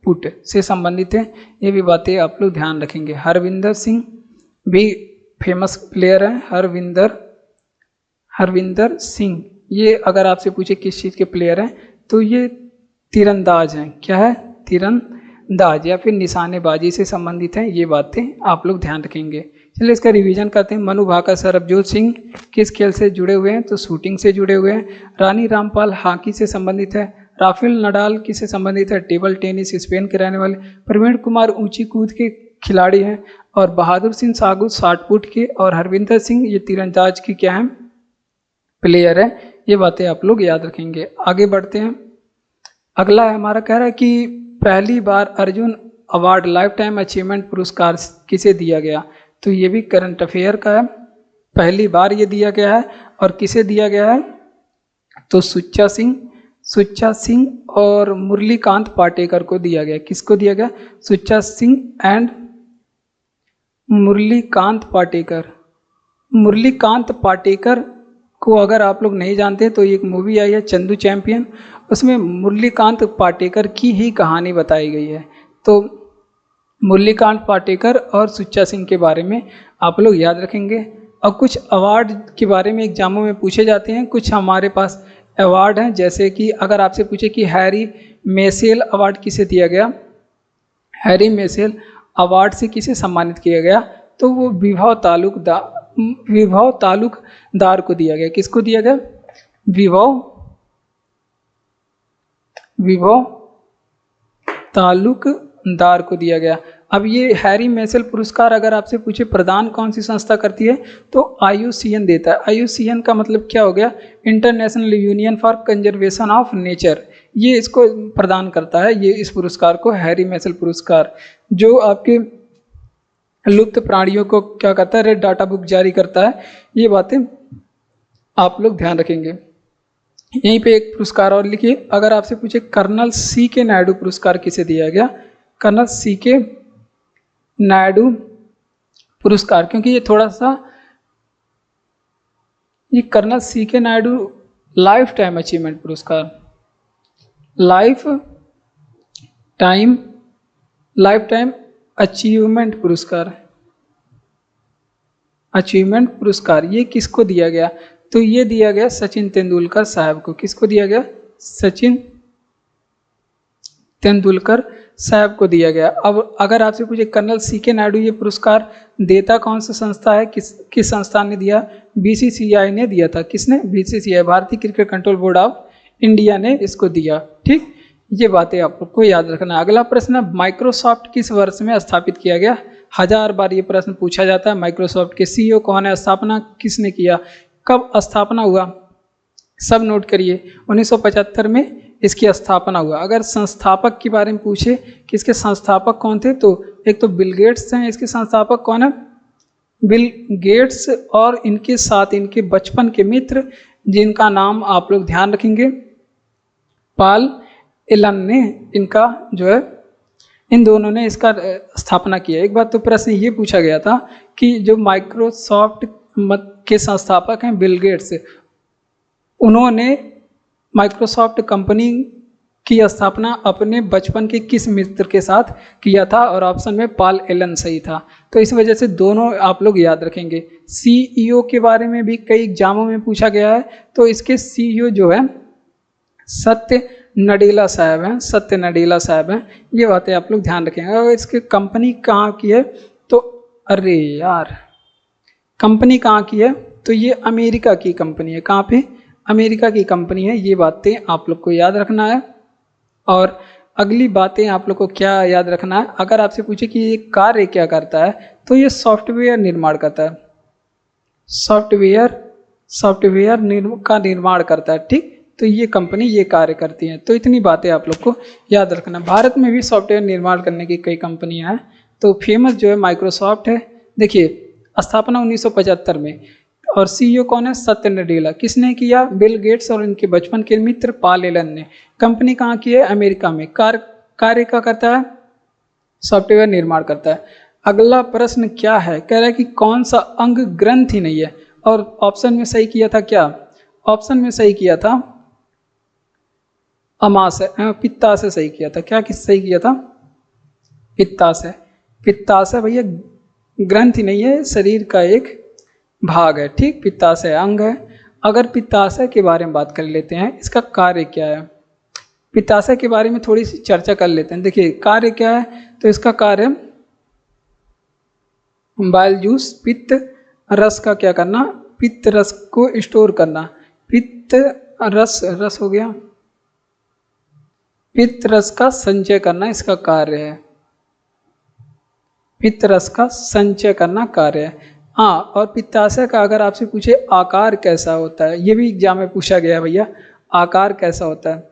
पुट से संबंधित है। ये भी बातें आप लोग ध्यान रखेंगे। हरविंदर सिंह भी फेमस प्लेयर है, हरविंदर सिंह। ये अगर आपसे पूछे किस चीज़ के प्लेयर हैं तो ये तीरंदाज हैं। क्या है, तीरंदाज या फिर निशानेबाजी से संबंधित हैं। ये बातें आप लोग ध्यान रखेंगे। चलिए इसका रिवीजन करते हैं। मनु भाकर, सरबजोत सिंह किस खेल से जुड़े हुए हैं, तो शूटिंग से जुड़े हुए हैं। रानी रामपाल हॉकी से संबंधित है। राफेल नडाल किससे संबंधित है, टेबल टेनिस, स्पेन के रहने वाले। प्रवीण कुमार ऊंची कूद के खिलाड़ी हैं। और बहादुर सिंह सागु शॉट पुट के। और हरविंदर सिंह ये तीरंदाज की क्या है, प्लेयर है। ये बातें आप लोग याद रखेंगे। आगे बढ़ते हैं। अगला है हमारा, कह रहा है कि पहली बार Arjun award life time achievement पुरस्कार किसे दिया गया, तो ये भी करंट अफेयर का है। पहली बार ये दिया गया है और किसे दिया गया है, तो सुच्चा सिंह और मुरलीकांत पाटेकर को दिया गया। किसको दिया गया, सुच्चा सिंह एंड मुरलीकांत पाटेकर को अगर आप लोग नहीं जानते तो एक मूवी आई है चंदू चैंपियन, उसमें मुरलीकांत पाटेकर की ही कहानी बताई गई है। तो मुरलीकांत पाटेकर और सुच्चा सिंह के बारे में आप लोग याद रखेंगे। और कुछ अवार्ड के बारे में एग्जामों में पूछे जाते हैं। कुछ हमारे पास अवार्ड हैं, जैसे कि अगर आपसे पूछे कि हैरी मेसेल अवार्ड किसे दिया गया, हैरी मेसेल अवार्ड से किसे सम्मानित किया गया, तो वो विभव तालुकदार को दिया गया। किसको दिया गया, विभव तालुकदार को दिया गया। अब ये हैरी मेसेल पुरस्कार अगर आपसे पूछे प्रदान कौन सी संस्था करती है, तो IUCN देता है। IUCN का मतलब क्या हो गया, international union for conservation of nature. ये इसको प्रदान करता है, ये इस पुरस्कार को, हैरी मेसेल पुरस्कार, जो आपके लुप्त प्राणियों को क्या करता है, रेड डाटा बुक जारी करता है। ये बातें आप लोग ध्यान रखेंगे। यहीं पे एक पुरस्कार और लिखिए। अगर आपसे पूछे कर्नल CK नायडू पुरस्कार किसे दिया गया, कर्नल CK नायडू पुरस्कार, क्योंकि ये थोड़ा सा, ये colonel CK Naidu life time achievement पुरस्कार, लाइफ टाइम अचीवमेंट पुरस्कार, ये किसको दिया गया, तो ये दिया गया सचिन तेंदुलकर साहब को। किसको दिया गया, सचिन तेंदुलकर साहब को दिया गया। अब अगर आपसे पूछे कर्नल CK नायडू ये पुरस्कार देता कौन सा संस्था है, किस संस्था ने दिया, BCCI ने दिया था। किसने, BCCI, भारतीय cricket control board of India ने इसको दिया। ठीक, ये बातें आप लोग को याद रखना है। अगला प्रश्न है, माइक्रोसॉफ्ट किस वर्ष में स्थापित किया गया। 1000 बार ये प्रश्न पूछा जाता है। माइक्रोसॉफ्ट के CEO कौन है, स्थापना किसने किया, कब स्थापना हुआ, सब नोट करिए। 1975 में इसकी स्थापना हुआ। अगर संस्थापक के बारे में पूछे कि इसके संस्थापक कौन थे, तो एक तो बिल गेट्स हैं, इसके संस्थापक कौन है, बिल गेट्स, और इनके साथ इनके बचपन के मित्र जिनका नाम आप लोग ध्यान रखेंगे, पॉल एलन ने इनका जो है, इन दोनों ने इसका स्थापना किया। एक बात तो प्रश्न ये पूछा गया था कि जो माइक्रोसॉफ्ट के संस्थापक हैं बिल गेट्स, उन्होंने माइक्रोसॉफ्ट कंपनी की स्थापना अपने बचपन के किस मित्र के साथ किया था, और ऑप्शन में पॉल एलन सही था। तो इस वजह से दोनों आप लोग याद रखेंगे। CEO के बारे में भी कई एग्जामों में पूछा गया है, तो इसके CEO जो है सत्य नडेला साहब हैं। ये बातें आप लोग ध्यान रखेंगे। अगर इसकी कंपनी कहाँ की है, तो अरे यार कंपनी कहाँ की है, तो ये अमेरिका की कंपनी है। कहाँ पे, अमेरिका की कंपनी है। ये बातें आप लोग को याद रखना है। और अगली बातें आप लोग को क्या याद रखना है, अगर आपसे पूछे कि ये कार्य क्या करता है, तो ये सॉफ्टवेयर निर्माण करता है, सॉफ्टवेयर का निर्माण करता है। ठीक, तो ये कंपनी ये कार्य करती है। तो इतनी बातें आप लोग को याद रखना। भारत में भी सॉफ्टवेयर निर्माण करने की कई कंपनियां हैं, तो फेमस जो है माइक्रोसॉफ्ट है। देखिए स्थापना 1975 में, और CEO कौन है, सत्य नडेला। किसने किया, बिल गेट्स और इनके बचपन के मित्र पॉल एलन ने। कंपनी कहाँ की है, अमेरिका में। कार्य क्या करता है, सॉफ्टवेयर निर्माण करता है। अगला प्रश्न क्या है, कह रहा है कि कौन सा अंग ग्रंथि नहीं है, और ऑप्शन में सही किया था क्या, ऑप्शन में सही किया था अमाशय, पित्ताशय सही किया था। क्या किस सही किया था? पित्ताशय। पित्ताशय भैया ग्रंथि नहीं है, शरीर का एक भाग है, ठीक। पित्ताशय अंग है। अगर पित्ताशय के बारे में बात कर लेते हैं, इसका कार्य क्या है, पित्ताशय के बारे में थोड़ी सी चर्चा कर लेते हैं। देखिए कार्य क्या है, तो इसका कार्य बाइल जूस, पित्त रस का क्या करना, पित्त रस को स्टोर करना। पित्त रस, रस हो गया, पित्त रस का संचय करना इसका कार्य है। पित्त रस का संचय करना कार्य है। हाँ, और पित्ताशय का अगर आपसे पूछे आकार कैसा होता है, ये भी एग्जाम में पूछा गया भैया, आकार कैसा होता है,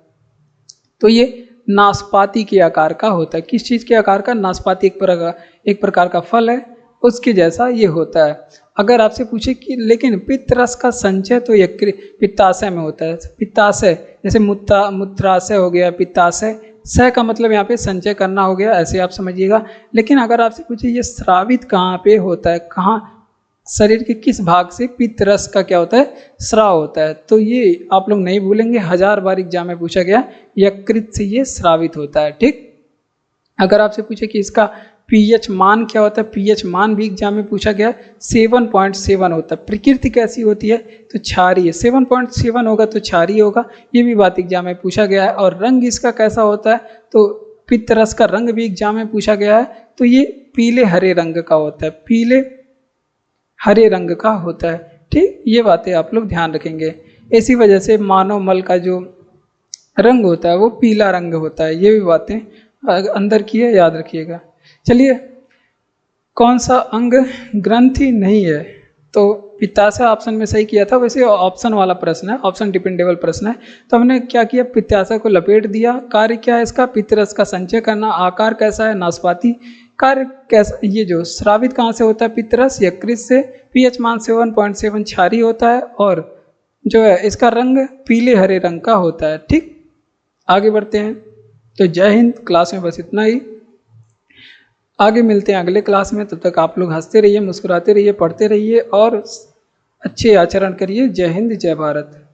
तो ये नाशपाती के आकार का होता है। किस चीज़ के आकार का? नाशपाती एक प्रकार का फल है, उसके जैसा ये होता है। अगर आपसे पूछे कि लेकिन पित्त रस का संचय तो ये पित्ताशय में होता है। पित्ताशय जैसे मूत्राशय हो गया, पित्ताशय, सह का मतलब यहाँ पे संचय करना हो गया, ऐसे आप समझिएगा। लेकिन अगर आपसे पूछे ये स्रावित कहाँ पे होता है, कहाँ शरीर के किस भाग से पित्त रस का क्या होता है, स्राव होता है, तो ये आप लोग नहीं भूलेंगे, 1000 बार एग्जाम में पूछा गया, यकृत से ये स्रावित होता है, ठीक। अगर आपसे पूछे कि इसका पीएच मान क्या होता है, पीएच मान भी एग्जाम में पूछा गया, 7.7 होता है। प्रकृति कैसी होती है, तो क्षारीय, 7.7 होगा तो क्षारीय होगा, ये भी बात एग्जाम में पूछा गया है। और रंग इसका कैसा होता है, तो पित्त रस का रंग भी एग्जाम में पूछा गया है, तो ये पीले हरे रंग का होता है, पीले हरे रंग का होता है, ठीक। ये बातें आप लोग ध्यान रखेंगे। इसी वजह से मानव मल का जो रंग होता है वो पीला रंग होता है, ये भी बातें अंदर की है, याद रखिएगा। चलिए, कौन सा अंग ग्रंथि नहीं है, तो पित्ताशय ऑप्शन में सही किया था। वैसे ऑप्शन वाला प्रश्न है, ऑप्शन डिपेंडेबल प्रश्न है, तो हमने क्या किया, पित्ताशय को लपेट दिया। कार्य क्या है इसका, पित्त रस का संचय करना। आकार कैसा है, नाशपाती। कार्य कैसा, ये जो स्रावित कहाँ से होता है, पित्त रस, यकृत से। पीएच मान 7.7 क्षारीय होता है, और जो है इसका रंग पीले हरे रंग का होता है, ठीक। आगे बढ़ते हैं, तो जय हिंद। क्लास में बस इतना ही, आगे मिलते हैं अगले क्लास में। तब तक आप लोग हंसते रहिए, मुस्कुराते रहिए, पढ़ते रहिए और अच्छे आचरण करिए। जय हिंद, जय भारत।